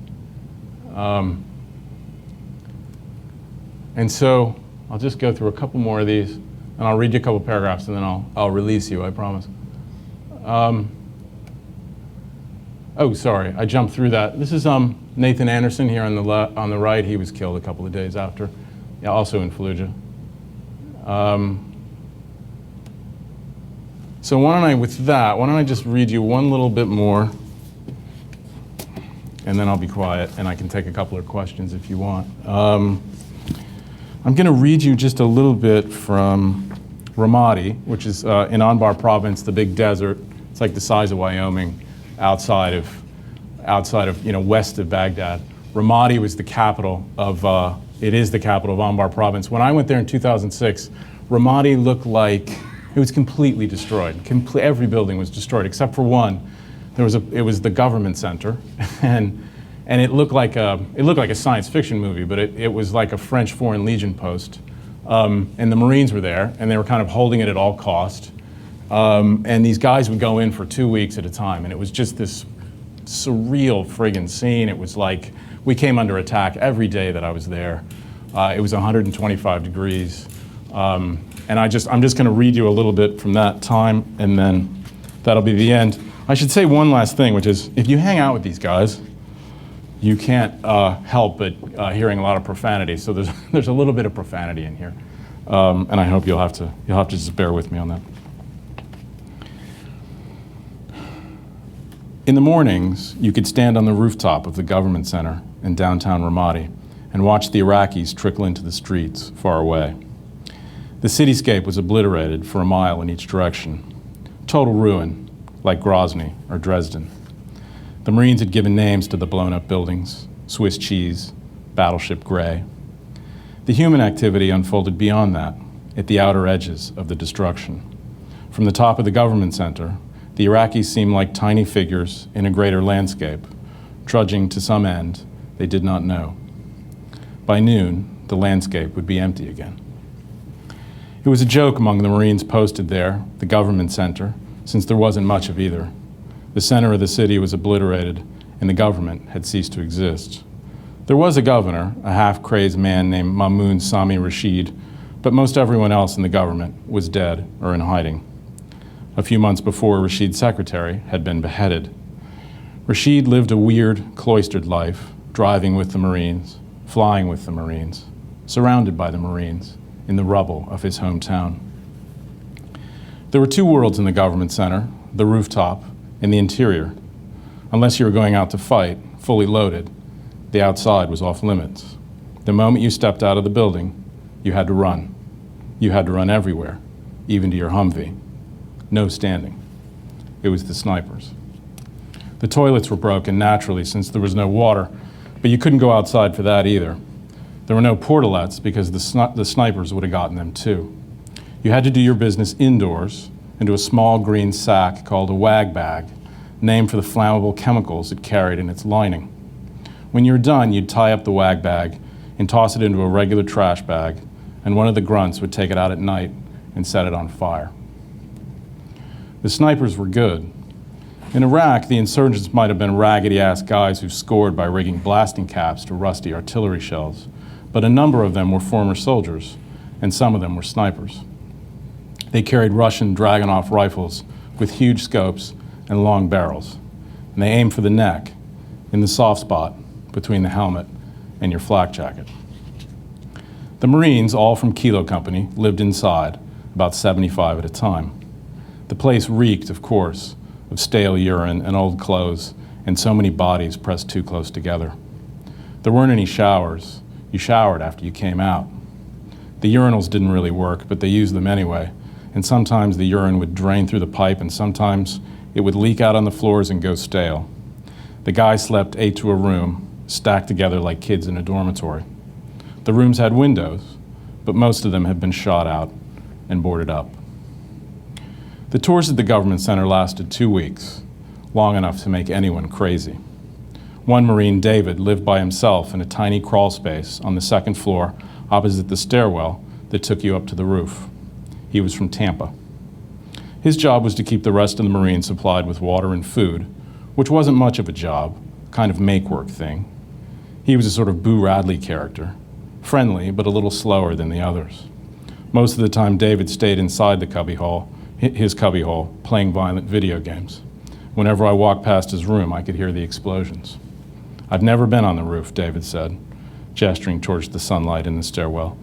And so I'll just go through a couple more of these, and I'll read you a couple paragraphs, and then I'll release you, I promise. Oh, sorry, I jumped through that. This is Nathan Anderson here on the right. He was killed a couple of days after, yeah, also in Fallujah. So why don't I just read you one little bit more, and then I'll be quiet, and I can take a couple of questions if you want. I'm going to read you just a little bit from Ramadi, which is in Anbar province, the big desert. It's like the size of Wyoming, outside of you know, west of Baghdad. Ramadi was the capital of. It is the capital of Anbar province. When I went there in 2006, Ramadi looked like it was completely destroyed. Every building was destroyed except for one. It was the government center, and it looked like a science fiction movie, but it was like a French Foreign Legion post, and the Marines were there, and they were kind of holding it at all cost. And these guys would go in for 2 weeks at a time, and it was just this surreal friggin' scene. It was like we came under attack every day that I was there. It was 125 degrees. And I'm just going to read you a little bit from that time, and then that'll be the end. I should say one last thing, which is if you hang out with these guys, you can't help but hearing a lot of profanity. So there's a little bit of profanity in here, and I hope you'll have to just bear with me on that. In the mornings, you could stand on the rooftop of the government center in downtown Ramadi and watch the Iraqis trickle into the streets far away. The cityscape was obliterated for a mile in each direction. Total ruin, like Grozny or Dresden. The Marines had given names to the blown-up buildings: Swiss cheese, Battleship Gray. The human activity unfolded beyond that, at the outer edges of the destruction. From the top of the government center, the Iraqis seemed like tiny figures in a greater landscape, trudging to some end they did not know. By noon, the landscape would be empty again. It was a joke among the Marines posted there, the government center, since there wasn't much of either. The center of the city was obliterated, and the government had ceased to exist. There was a governor, a half-crazed man named Mamoun Sami Rashid, but most everyone else in the government was dead or in hiding. A few months before, Rashid's secretary had been beheaded. Rashid lived a weird, cloistered life, driving with the Marines, flying with the Marines, surrounded by the Marines, in the rubble of his hometown. There were two worlds in the government center, the rooftop and the interior. Unless you were going out to fight, fully loaded, the outside was off limits. The moment you stepped out of the building, you had to run. You had to run everywhere, even to your Humvee. No standing. It was the snipers. The toilets were broken naturally since there was no water, but you couldn't go outside for that either. There were no portalettes because the snipers would have gotten them too. You had to do your business indoors into a small green sack called a wag bag, named for the flammable chemicals it carried in its lining. When you're done, you'd tie up the wag bag and toss it into a regular trash bag, and one of the grunts would take it out at night and set it on fire. The snipers were good. In Iraq, the insurgents might have been raggedy-ass guys who scored by rigging blasting caps to rusty artillery shells, but a number of them were former soldiers, and some of them were snipers. They carried Russian Dragunov rifles with huge scopes and long barrels, and they aimed for the neck, in the soft spot between the helmet and your flak jacket. The Marines, all from Kilo Company, lived inside, about 75 at a time. The place reeked, of course, of stale urine and old clothes and so many bodies pressed too close together. There weren't any showers. You showered after you came out. The urinals didn't really work, but they used them anyway, and sometimes the urine would drain through the pipe and sometimes it would leak out on the floors and go stale. The guys slept 8 to a room, stacked together like kids in a dormitory. The rooms had windows, but most of them had been shot out and boarded up. The tours at the government center lasted 2 weeks, long enough to make anyone crazy. One Marine, David, lived by himself in a tiny crawl space on the second floor opposite the stairwell that took you up to the roof. He was from Tampa. His job was to keep the rest of the Marines supplied with water and food, which wasn't much of a job, kind of make-work thing. He was a sort of Boo Radley character, friendly but a little slower than the others. Most of the time, David stayed inside the his cubbyhole, playing violent video games. Whenever I walked past his room, I could hear the explosions. "I've never been on the roof," David said, gesturing towards the sunlight in the stairwell.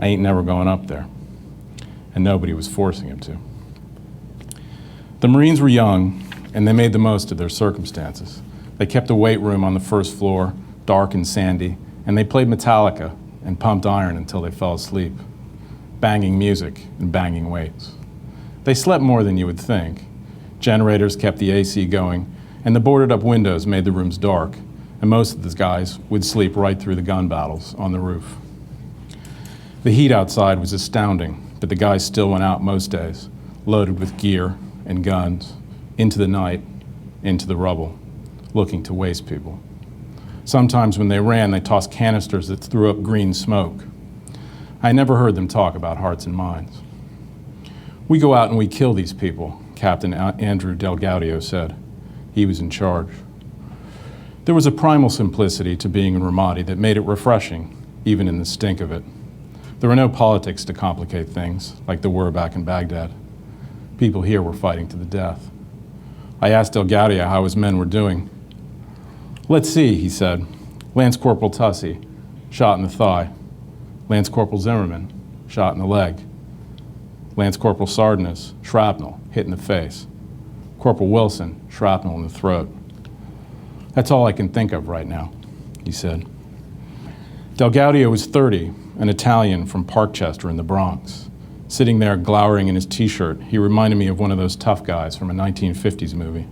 "I ain't never going up there." And nobody was forcing him to. The Marines were young, and they made the most of their circumstances. They kept a weight room on the first floor, dark and sandy, and they played Metallica and pumped iron until they fell asleep, banging music and banging weights. They slept more than you would think. Generators kept the AC going, and the boarded up windows made the rooms dark, and most of the guys would sleep right through the gun battles on the roof. The heat outside was astounding, but the guys still went out most days, loaded with gear and guns, into the night, into the rubble, looking to waste people. Sometimes when they ran, they tossed canisters that threw up green smoke. I never heard them talk about hearts and minds. "We go out and we kill these people," Captain Andrew Del Gaudio said. He was in charge. There was a primal simplicity to being in Ramadi that made it refreshing, even in the stink of it. There were no politics to complicate things, like there were back in Baghdad. People here were fighting to the death. I asked Del Gaudio how his men were doing. "Let's see," he said. "Lance Corporal Tussey, shot in the thigh. Lance Corporal Zimmerman, shot in the leg. Lance Corporal Sardinas, shrapnel, hit in the face. Corporal Wilson, shrapnel in the throat. That's all I can think of right now," he said. Del Gaudio was 30, an Italian from Parkchester in the Bronx. Sitting there glowering in his t-shirt, he reminded me of one of those tough guys from a 1950s movie.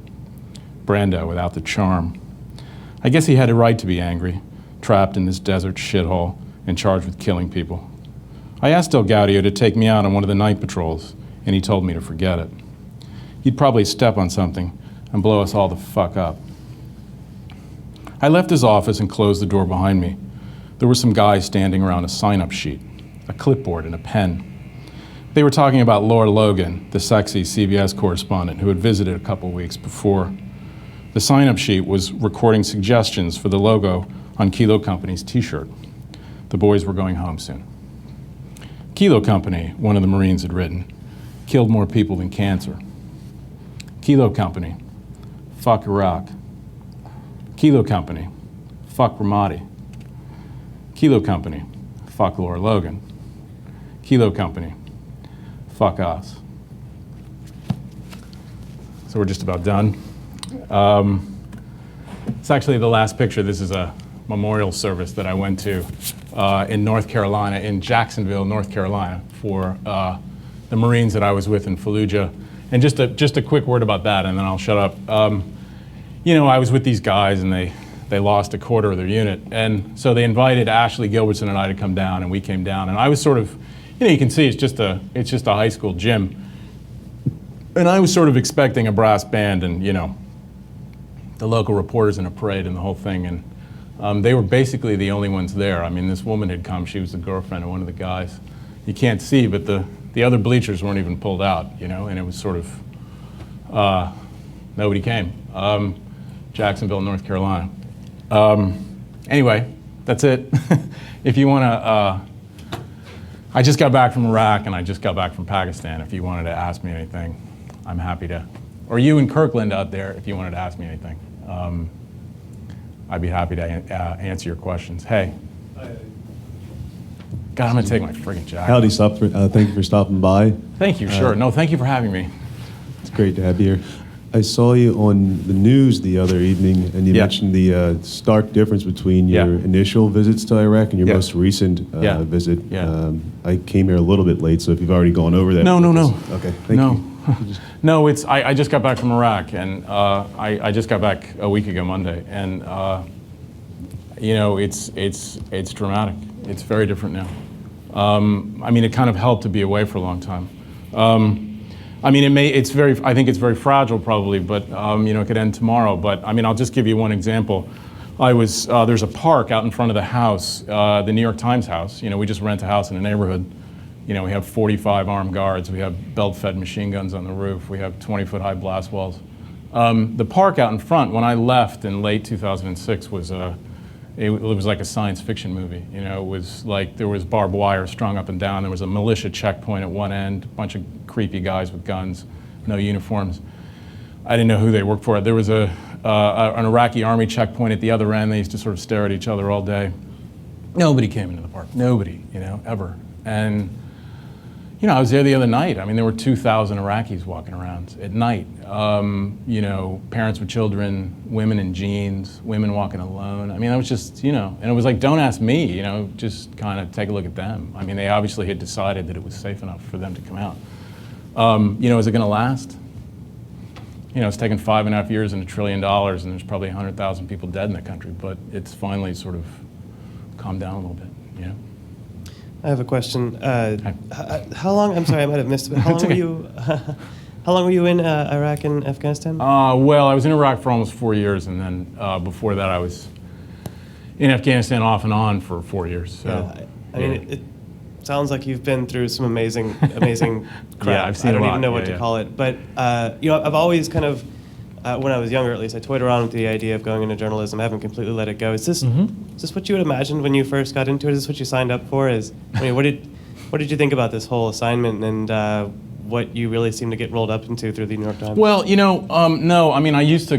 Brando without the charm. I guess he had a right to be angry, trapped in this desert shithole and charged with killing people. I asked Del Gaudio to take me out on one of the night patrols, and he told me to forget it. He'd probably step on something and blow us all the fuck up. I left his office and closed the door behind me. There were some guys standing around a sign-up sheet, a clipboard and a pen. They were talking about Laura Logan, the sexy CBS correspondent who had visited a couple weeks before. The sign-up sheet was recording suggestions for the logo on Kilo Company's t-shirt. The boys were going home soon. Kilo Company, one of the Marines had written, killed more people than cancer. Kilo Company, fuck Iraq. Kilo Company, fuck Ramadi. Kilo Company, fuck Laura Logan. Kilo Company, fuck us. So we're just about done. It's actually the last picture. This is a memorial service that I went to in North Carolina, in Jacksonville, North Carolina, for the Marines that I was with in Fallujah. And just a quick word about that, and then I'll shut up. I was with these guys, and they lost a quarter of their unit, and so they invited Ashley Gilbertson and I to come down, and we came down, and I was sort of, you can see it's just a high school gym, and I was sort of expecting a brass band and the local reporters in a parade and the whole thing, and they were basically the only ones there. I mean, this woman had come. She was the girlfriend of one of the guys. You can't see, but the other bleachers weren't even pulled out, you know, and it was sort of, nobody came. Jacksonville, North Carolina. Anyway, that's it. If you want to, I just got back from Iraq and I just got back from Pakistan. If you wanted to ask me anything, I'm happy to. Or you in Kirkland out there, if you wanted to ask me anything, I'd be happy to answer your questions. Hey. God, I'm going to take my friggin' jacket.
Howdy, thank you for stopping by.
Thank you, sure. No, thank you for having me.
It's great to have you here. I saw you on the news the other evening, and you mentioned the stark difference between your initial visits to Iraq and your most recent visit. I came here a little bit late, so if you've already gone over that.
No.
Okay, thank you.
No, I just got back from Iraq, and I just got back a week ago Monday, and you know, it's dramatic. It's very different now. I mean, it kind of helped to be away for a long time. I mean, I think it's very fragile probably, but you know, it could end tomorrow. But I mean, I'll just give you one example. There's a park out in front of the house, the New York Times house. You know, we just rent a house in a neighborhood. You know, we have 45 armed guards. We have belt-fed machine guns on the roof. We have 20-foot-high blast walls. The park out in front, when I left in late 2006, was it was like a science fiction movie. You know, it was like there was barbed wire strung up and down. There was a militia checkpoint at one end, a bunch of creepy guys with guns, no uniforms. I didn't know who they worked for. There was an Iraqi army checkpoint at the other end. They used to sort of stare at each other all day. Nobody came into the park. Nobody, you know, ever. And you know, I was there the other night. I mean, there were 2,000 Iraqis walking around at night. You know, parents with children, women in jeans, women walking alone. I mean, that was just, you know, and it was like, don't ask me, you know, just kind of take a look at them. I mean, they obviously had decided that it was safe enough for them to come out. You know, is it going to last? You know, it's taken 5.5 years and $1 trillion, and there's probably 100,000 people dead in the country, but it's finally sort of calmed down a little bit, you know?
I have a question. How long? I'm sorry, I might have missed it. But how long were you? How long were you in Iraq and Afghanistan?
Well, I was in Iraq for almost 4 years, and then before that, I was in Afghanistan off and on for 4 years. So,
I mean, it sounds like you've been through some amazing crap.
Yeah, I've seen a lot.
I don't even know what to call it, but you know, I've always kind of. When I was younger, at least, I toyed around with the idea of going into journalism. I haven't completely let it go. Is this what you had imagined when you first got into it? Is this what you signed up for? I mean, what did you think about this whole assignment and what you really seem to get rolled up into through the New York Times?
Well, you know, no. I mean, I used to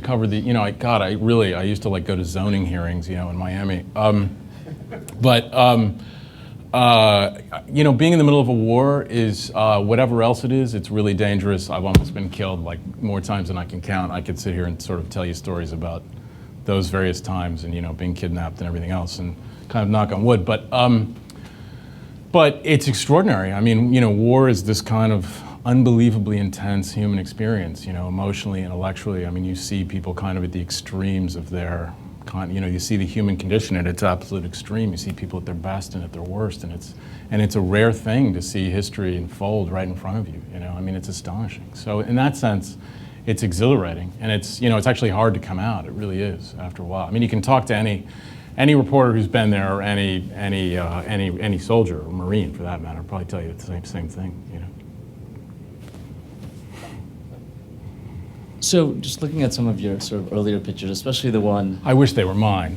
cover the. You know, I used to like go to zoning hearings, you know, in Miami. You know, being in the middle of a war is, whatever else it is, it's really dangerous. I've almost been killed like more times than I can count. I could sit here and sort of tell you stories about those various times and, you know, being kidnapped and everything else and kind of knock on wood. But it's extraordinary. I mean, you know, war is this kind of unbelievably intense human experience, you know, emotionally, intellectually. I mean, you see people kind of at the extremes of their you know, you see the human condition at its absolute extreme. You see people at their best and at their worst, and it's a rare thing to see history unfold right in front of you. You know, I mean, it's astonishing. So in that sense, it's exhilarating, and it's, you know, it's actually hard to come out. It really is after a while. I mean, you can talk to any reporter who's been there, or any soldier or Marine for that matter, probably tell you the same thing. You know.
So, just looking at some of your sort of earlier pictures, especially the one.
I wish they were mine.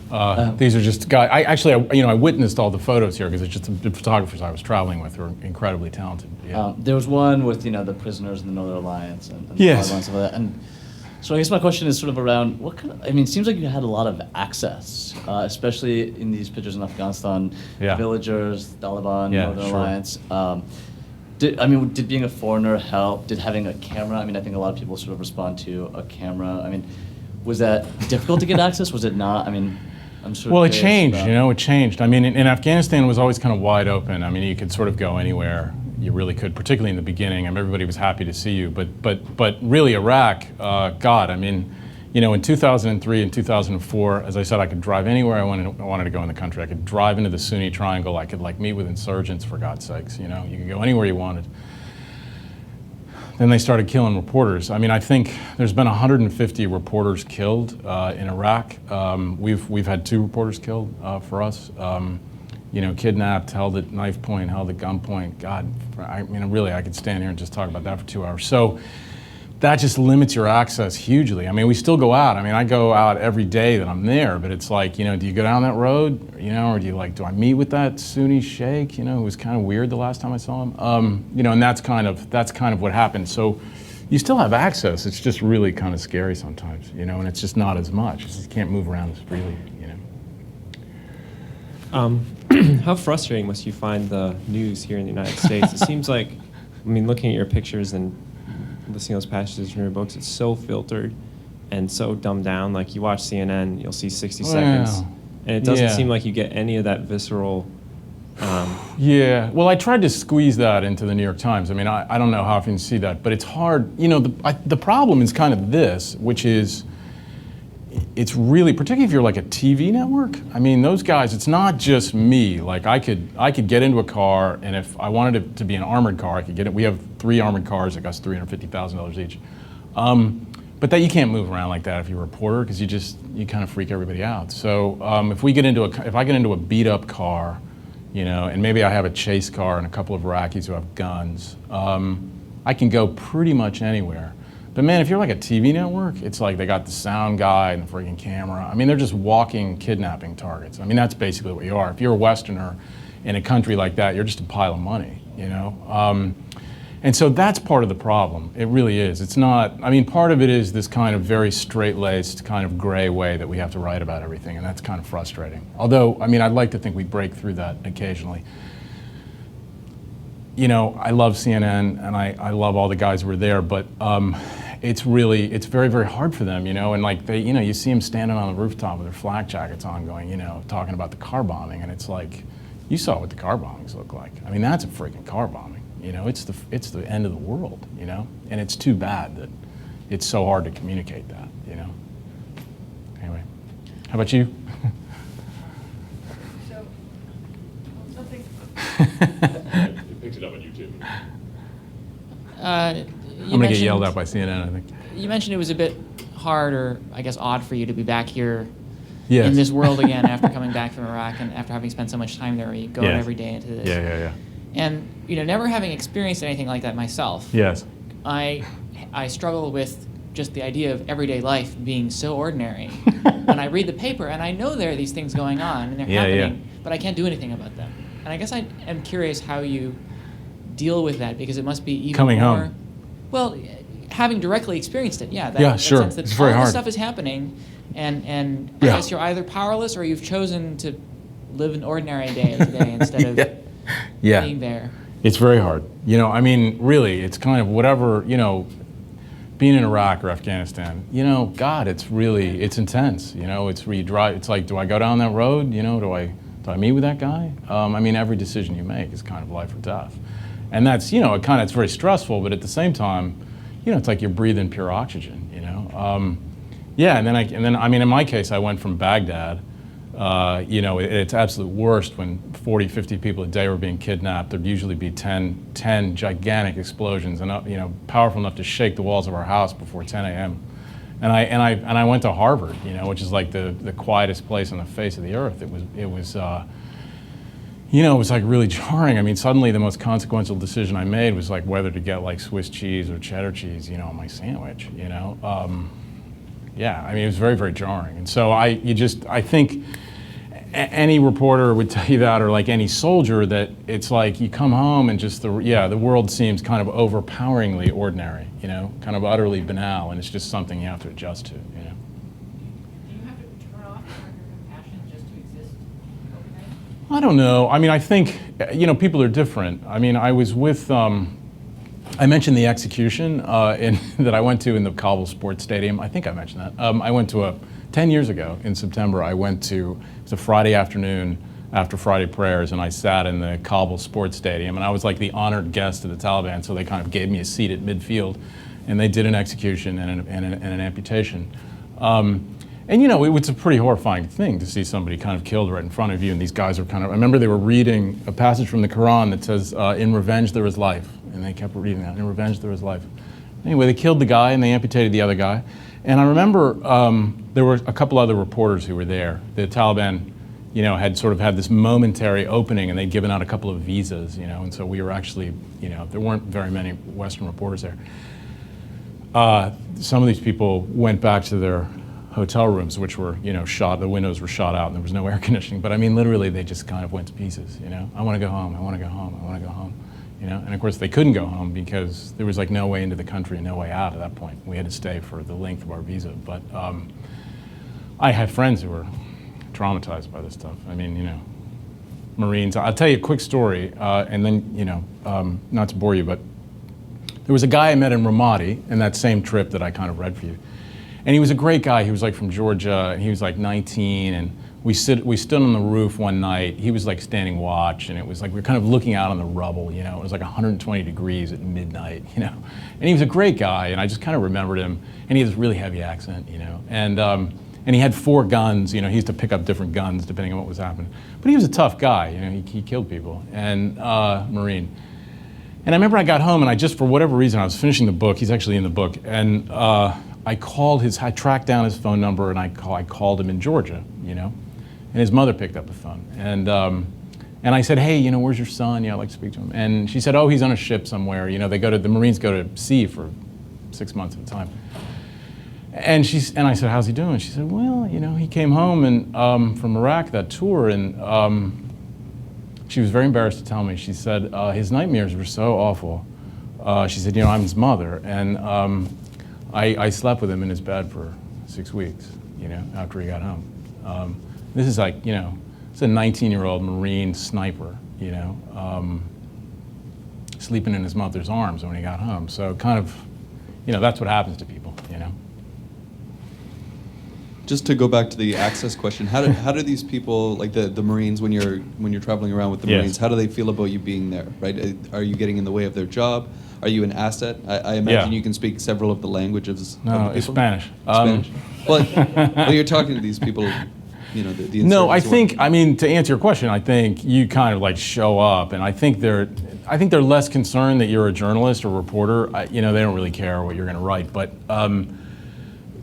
These are just guys. I witnessed all the photos here because it's just the photographers I was traveling with who are incredibly talented. Yeah.
There was one with, you know, the prisoners in the Northern Alliance and
yes.
Taliban and stuff like that. And so I guess my question is sort of around what kind of, I mean, it seems like you had a lot of access, especially in these pictures in Afghanistan.
Yeah.
Villagers, Taliban,
Yeah,
Northern
sure.
Alliance. Did being a foreigner help? Did having a camera? I mean, I think a lot of people sort of respond to a camera. I mean, was that difficult to get access? Was it not? I mean, I'm sort of.
Well, it changed. You know, it changed. I mean, in Afghanistan, it was always kind of wide open. I mean, you could sort of go anywhere. You really could, particularly in the beginning. I mean, everybody was happy to see you. But really, Iraq, God, I mean, you know, in 2003 and 2004, as I said, I could drive anywhere I wanted to go in the country. I could drive into the Sunni Triangle. I could like meet with insurgents, for God's sakes. You know, you could go anywhere you wanted. then they started killing reporters. I mean, I think there's been 150 reporters killed in Iraq. We've had 2 reporters killed for us. Kidnapped, held at knife point, held at gunpoint. God, I mean, really, I could stand here and just talk about that for 2 hours. So that just limits your access hugely. I mean, we still go out. I mean, I go out every day that I'm there, but it's like, do you go down that road, or do I meet with that Sunni sheikh, who was kind of weird the last time I saw him? And that's kind of what happened. So you still have access. It's just really kind of scary sometimes, and it's just not as much. You can't move around as freely,
How frustrating must you find the news here in the United States? It seems like, looking at your pictures and listening to those passages from your books, it's so filtered and so dumbed down. Like, you watch CNN, you'll see 60 seconds, and it doesn't seem like you get any of that visceral.
Yeah, well, I tried to squeeze that into the New York Times. I mean, I don't know how often you see that, but it's hard. The problem is kind of this, which is, it's really, particularly if you're like a TV network, I mean, those guys, it's not just me. Like, I could get into a car, and if I wanted it to be an armored car, I could get it. We have 3 armored cars that cost $350,000 each. But that you can't move around like that if you're a reporter, because you kind of freak everybody out. So if I get into a beat up car, and maybe I have a chase car and a couple of Iraqis who have guns, I can go pretty much anywhere. But man, if you're like a TV network, it's like they got the sound guy and the friggin' camera. I mean, they're just walking kidnapping targets. I mean, that's basically what you are. If you're a Westerner in a country like that, you're just a pile of money, And so that's part of the problem. It really is. It's not, part of it is this kind of very straight-laced, kind of gray way that we have to write about everything, and that's kind of frustrating. Although, I'd like to think we break through that occasionally. I love CNN, and I love all the guys who were there, but it's very, very hard for them, and like you see them standing on the rooftop with their flak jackets on going, talking about the car bombing, and it's like, you saw what the car bombings look like. I mean, that's a freaking car bombing, it's the end of the world, and it's too bad that it's so hard to communicate that, Anyway, how about you?
So, something.
Picks it up on YouTube.
I'm going to get yelled at by CNN, I think.
You mentioned it was a bit hard, or I guess odd, for you to be back here
Yes.
in this world again after coming back from Iraq and after having spent so much time there, where you go out every day into this.
Yeah.
And never having experienced anything like that myself,
Yes.
I struggle with just the idea of everyday life being so ordinary. When I read the paper and I know there are these things going on and they're happening, but I can't do anything about them. And I guess I am curious how you deal with that, because it must be even
Coming
more.
home.
Well, having directly experienced it,
Yeah,
that
sure.
sense that
It's very
all
hard.
this stuff is happening, and I guess you're either powerless or you've chosen to live an ordinary day today instead of being there.
It's very hard. Really, it's kind of whatever, being in Iraq or Afghanistan, God, it's intense. It's where you drive, it's like, do I go down that road? Do I meet with that guy? Every decision you make is kind of life or death. And that's, it's very stressful, but at the same time, it's like you're breathing pure oxygen, and then in my case, I went from Baghdad, it's absolute worst when 40, 50 people a day were being kidnapped. There'd usually be 10 gigantic explosions, and powerful enough to shake the walls of our house before 10 a.m. And I went to Harvard, which is like the quietest place on the face of the earth. It was like really jarring. Suddenly the most consequential decision I made was like whether to get like Swiss cheese or cheddar cheese, on my sandwich, it was very, very jarring. And so I think any reporter would tell you that, or like any soldier, that it's like you come home and just the world seems kind of overpoweringly ordinary, kind of utterly banal, and it's just something you have to adjust to,
Do you have to turn off your compassion just to exist overnight?
I don't know. I think, people are different. I was with, I mentioned the execution that I went to in the Kabul Sports Stadium. I think I mentioned that. I went to 10 years ago in September, it was a Friday afternoon after Friday prayers, and I sat in the Kabul Sports Stadium, and I was like the honored guest of the Taliban, so they kind of gave me a seat at midfield, and they did an execution and an amputation. It was a pretty horrifying thing to see somebody kind of killed right in front of you, and these guys were I remember they were reading a passage from the Quran that says, in revenge there is life, and they kept reading that, in revenge there is life. Anyway, they killed the guy and they amputated the other guy. And I remember there were a couple other reporters who were there. The Taliban, had sort of had this momentary opening, and they'd given out a couple of visas, and so we were actually, there weren't very many Western reporters there. Some of these people went back to their hotel rooms, which were, shot, the windows were shot out and there was no air conditioning. But I mean, literally, they just kind of went to pieces, I want to go home, I want to go home, I want to go home, And of course, they couldn't go home because there was like no way into the country and no way out at that point. We had to stay for the length of our visa. But I had friends who were traumatized by this stuff. I mean, Marines. I'll tell you a quick story, and then, not to bore you, but there was a guy I met in Ramadi in that same trip that I kind of read for you. And he was a great guy. He was like from Georgia, and he was like 19, and we stood on the roof one night. He was like standing watch, and it was like we were kind of looking out on the rubble, It was like 120 degrees at midnight, And he was a great guy, and I just kind of remembered him. And he had this really heavy accent, And he had 4 guns, He used to pick up different guns depending on what was happening. But he was a tough guy, He killed people, and Marine. And I remember I got home, and I just, for whatever reason, I was finishing the book. He's actually in the book, and I tracked down his phone number, and I called him in Georgia, And his mother picked up the phone, and I said, hey, where's your son? I'd like to speak to him. And she said, oh, he's on a ship somewhere. The Marines go to sea for 6 months at a time. And I said, how's he doing? She said, well, he came home and from Iraq, that tour, and she was very embarrassed to tell me. She said his nightmares were so awful. She said, I'm his mother, and I slept with him in his bed for 6 weeks, after he got home. This is like, it's a 19-year-old Marine sniper, sleeping in his mother's arms when he got home. So kind of, that's what happens to people,
Just to go back to the access question, how do these people, like the Marines, when you're traveling around with the Marines, how do they feel about you being there, right? Are you getting in the way of their job? Are you an asset? I imagine you can speak several of the languages.
No, it's Spanish.
Spanish. Well, you're talking to these people, the
No, I think, to answer your question, I think you kind of like show up, and I think they're less concerned that you're a journalist or reporter. They don't really care what you're going to write, but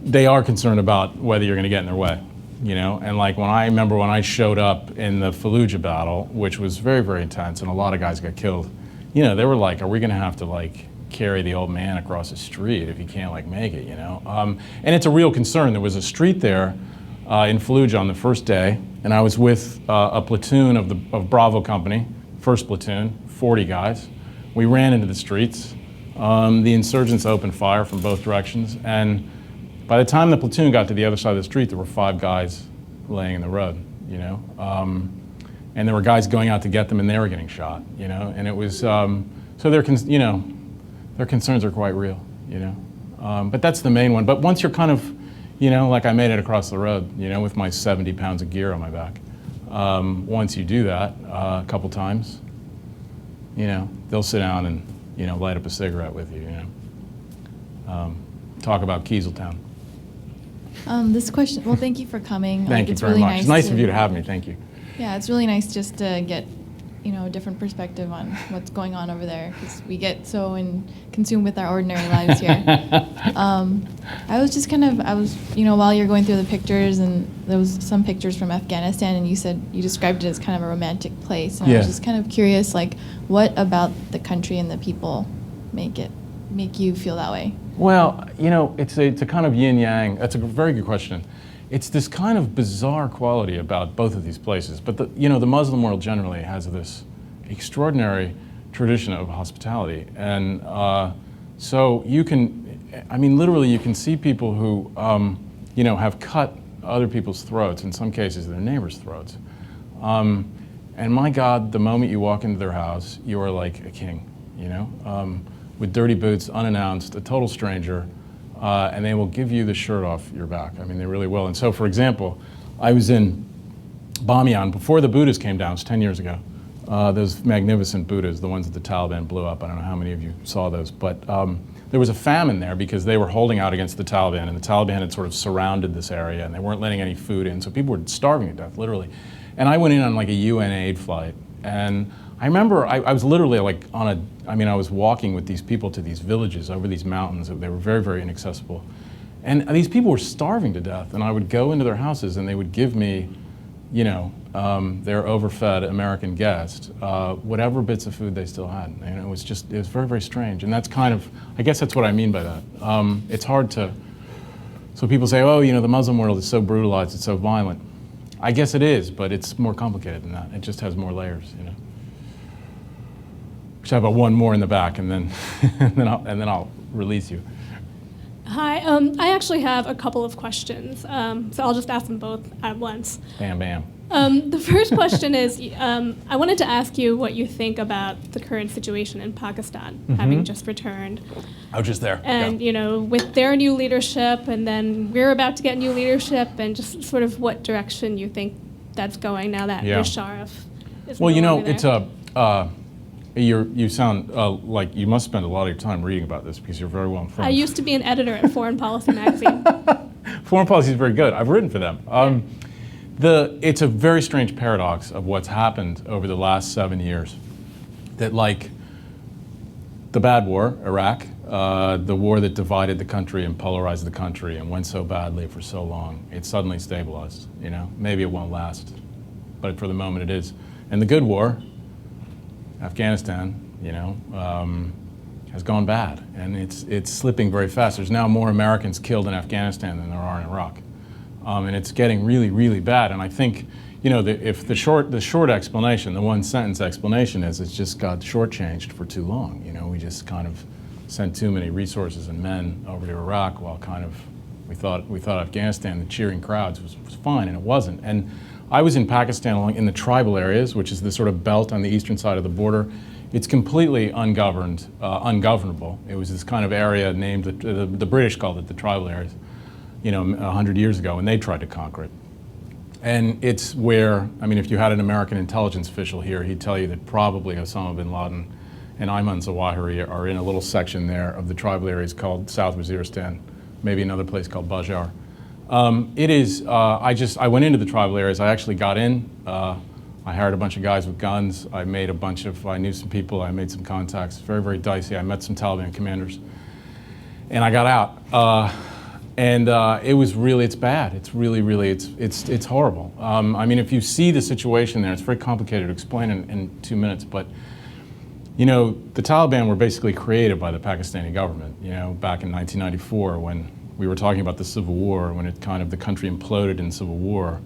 they are concerned about whether you're going to get in their way, And like when I showed up in the Fallujah battle, which was very, very intense, and a lot of guys got killed, they were like, are we going to have to like carry the old man across the street if he can't like make it, And it's a real concern. There was a street there in Fallujah on the first day, and I was with a platoon of Bravo Company, first platoon, 40 guys. We ran into the streets. The insurgents opened fire from both directions, and by the time the platoon got to the other side of the street, there were 5 guys laying in the road, and there were guys going out to get them, and they were getting shot, and it was, so their concerns are quite real, but that's the main one. But once you're kind of, like I made it across the road, with my 70 pounds of gear on my back. Once you do that a couple times, they'll sit down and, light up a cigarette with you, talk about Kieseltown.
This question, well, thank you for coming.
Thank you
it's
very
really
much.
nice
It's nice of you to have me. Thank you.
Yeah, it's really nice just to get, a different perspective on what's going on over there, because we get so consumed with our ordinary lives here. I was while you're going through the pictures, and there was some pictures from Afghanistan, and you said you described it as kind of a romantic place, and I was just kind of curious, like, what about the country and the people make you feel that way?
Well, it's a kind of yin-yang. That's a very good question. It's this kind of bizarre quality about both of these places. But the Muslim world generally has this extraordinary tradition of hospitality. And so you can, literally you can see people who, have cut other people's throats, in some cases their neighbors' throats. And my God, the moment you walk into their house, you are like a king, with dirty boots, unannounced, a total stranger, and they will give you the shirt off your back. They really will. And so, for example, I was in Bamiyan before the Buddhas came down. It was 10 years ago. Those magnificent Buddhas, the ones that the Taliban blew up. I don't know how many of you saw those, but there was a famine there because they were holding out against the Taliban, and the Taliban had sort of surrounded this area, and they weren't letting any food in, so people were starving to death, literally. And I went in on like a UN aid flight, and I remember I was literally like I was walking with these people to these villages over these mountains. They were very, very inaccessible. And these people were starving to death. And I would go into their houses and they would give me, their overfed American guest, whatever bits of food they still had. And it was very, very strange. And that's kind of, I guess that's what I mean by that. It's hard to, so people say, oh, the Muslim world is so brutalized, it's so violent. I guess it is, but it's more complicated than that. It just has more layers, Should have one more in the back, and then and then I'll release you.
Hi, I actually have a couple of questions, so I'll just ask them both at once.
Bam, bam.
The first question is, I wanted to ask you what you think about the current situation in Pakistan, having just returned.
I was just there.
And, with their new leadership, and then we're about to get new leadership, and just sort of what direction you think that's going now that Musharraf is
well,
no longer there.
it's you sound like you must spend a lot of your time reading about this because you're very well informed.
I used to be an editor at Foreign Policy magazine.
Foreign Policy is very good. I've written for them. It's a very strange paradox of what's happened over the last 7 years. That like the bad war, Iraq, the war that divided the country and polarized the country and went so badly for so long, it suddenly stabilized. Maybe it won't last, but for the moment it is. And the good war, Afghanistan, has gone bad, and it's slipping very fast. There's now more Americans killed in Afghanistan than there are in Iraq, and it's getting really, really bad. And I think, if the short explanation, the one sentence explanation is it's just got shortchanged for too long. We just kind of sent too many resources and men over to Iraq while we thought Afghanistan, the cheering crowds was fine, and it wasn't. And I was in Pakistan in the tribal areas, which is the sort of belt on the eastern side of the border. It's completely ungovernable. It was this kind of area named, the British called it the tribal areas, 100 years ago, and they tried to conquer it. And it's where, if you had an American intelligence official here, he'd tell you that probably Osama bin Laden and Ayman Zawahiri are in a little section there of the tribal areas called South Waziristan, maybe another place called Bajar. It is, I went into the tribal areas. I actually got in. I hired a bunch of guys with guns. I knew some people. I made some contacts. Very, very dicey. I met some Taliban commanders. And I got out. It was really, it's bad. It's really, really, it's horrible. If you see the situation there, it's very complicated to explain in 2 minutes, but the Taliban were basically created by the Pakistani government, back in 1994 when we were talking about the Civil War, when the country imploded in civil war,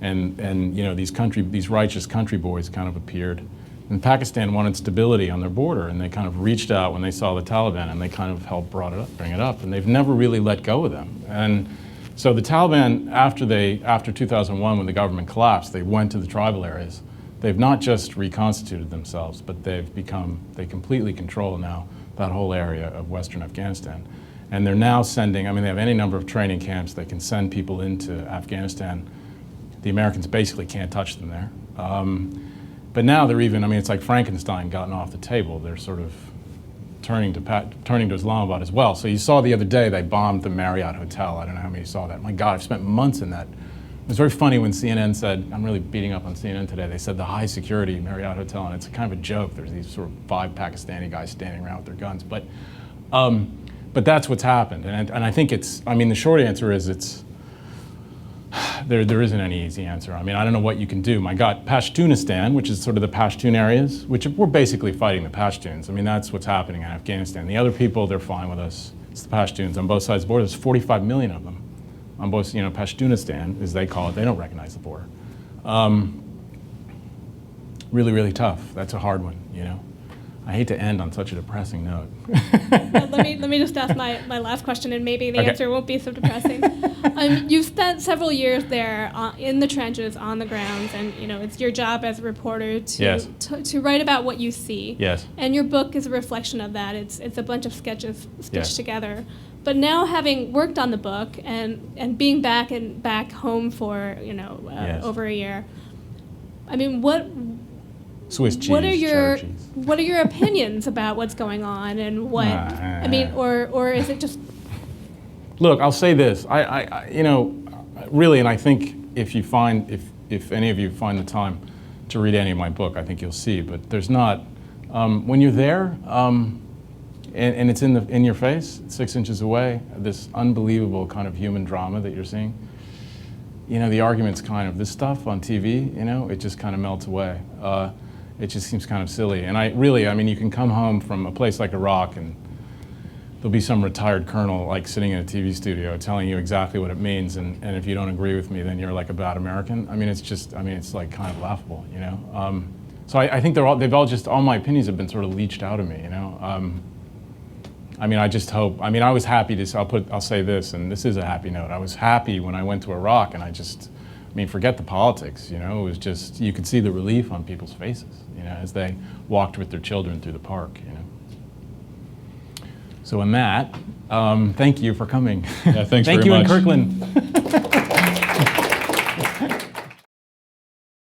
and these righteous country boys kind of appeared. And Pakistan wanted stability on their border, and they kind of reached out when they saw the Taliban, and they kind of helped bring it up, and they've never really let go of them. And so the Taliban, after 2001, when the government collapsed, they went to the tribal areas. They've not just reconstituted themselves, but they completely control now that whole area of Western Afghanistan. And they're now sending, they have any number of training camps. They can send people into Afghanistan. The Americans basically can't touch them there. But now they're even, it's like Frankenstein gotten off the table. They're sort of turning to Islamabad as well. So you saw the other day they bombed the Marriott Hotel. I don't know how many saw that. My God, I've spent months in that. It was very funny when CNN said, I'm really beating up on CNN today, they said the high security Marriott Hotel, and it's kind of a joke. There's these sort of 5 Pakistani guys standing around with their guns. But that's what's happened. And I think the short answer is there isn't any easy answer. I don't know what you can do. My God, Pashtunistan, which is sort of the Pashtun areas, which we're basically fighting the Pashtuns. That's what's happening in Afghanistan. The other people, they're fine with us. It's the Pashtuns on both sides of the border. There's 45 million of them on both, Pashtunistan, as they call it. They don't recognize the border. Really, really tough. That's a hard one, I hate to end on such a depressing note.
Let me just ask my last question, and maybe the answer won't be so depressing. You've spent several years there in the trenches, on the grounds, and it's your job as a reporter to write about what you see.
Yes.
And your book is a reflection of that. It's a bunch of sketches stitched together. But now, having worked on the book and being back home for over a year, what
Swiss cheese.
What are your opinions about what's going on, and what or is it just?
Look, I'll say this. I really, and I think if any of you find the time to read any of my book, I think you'll see. But there's not, when you're there, and it's in your face, 6 inches away, this unbelievable kind of human drama that you're seeing. You know, the argument's kind of, this stuff on TV, you know, it just kind of melts away. It just seems kind of silly. And I mean, you can come home from a place like Iraq and there'll be some retired colonel like sitting in a TV studio telling you exactly what it means, and if you don't agree with me, then you're like a bad American. I mean, it's like kind of laughable, you know? So I think all my opinions have been sort of leached out of me, you know? I mean, I just hope, I mean, I was happy to, I'll say this, and this is a happy note. I was happy when I went to Iraq, and I mean, forget the politics, you know, it was just, you could see the relief on people's faces, you know, as they walked with their children through the park, you know. So in that, thank you for coming.
Yeah, thanks
thank
very
you
much.
in Kirkland.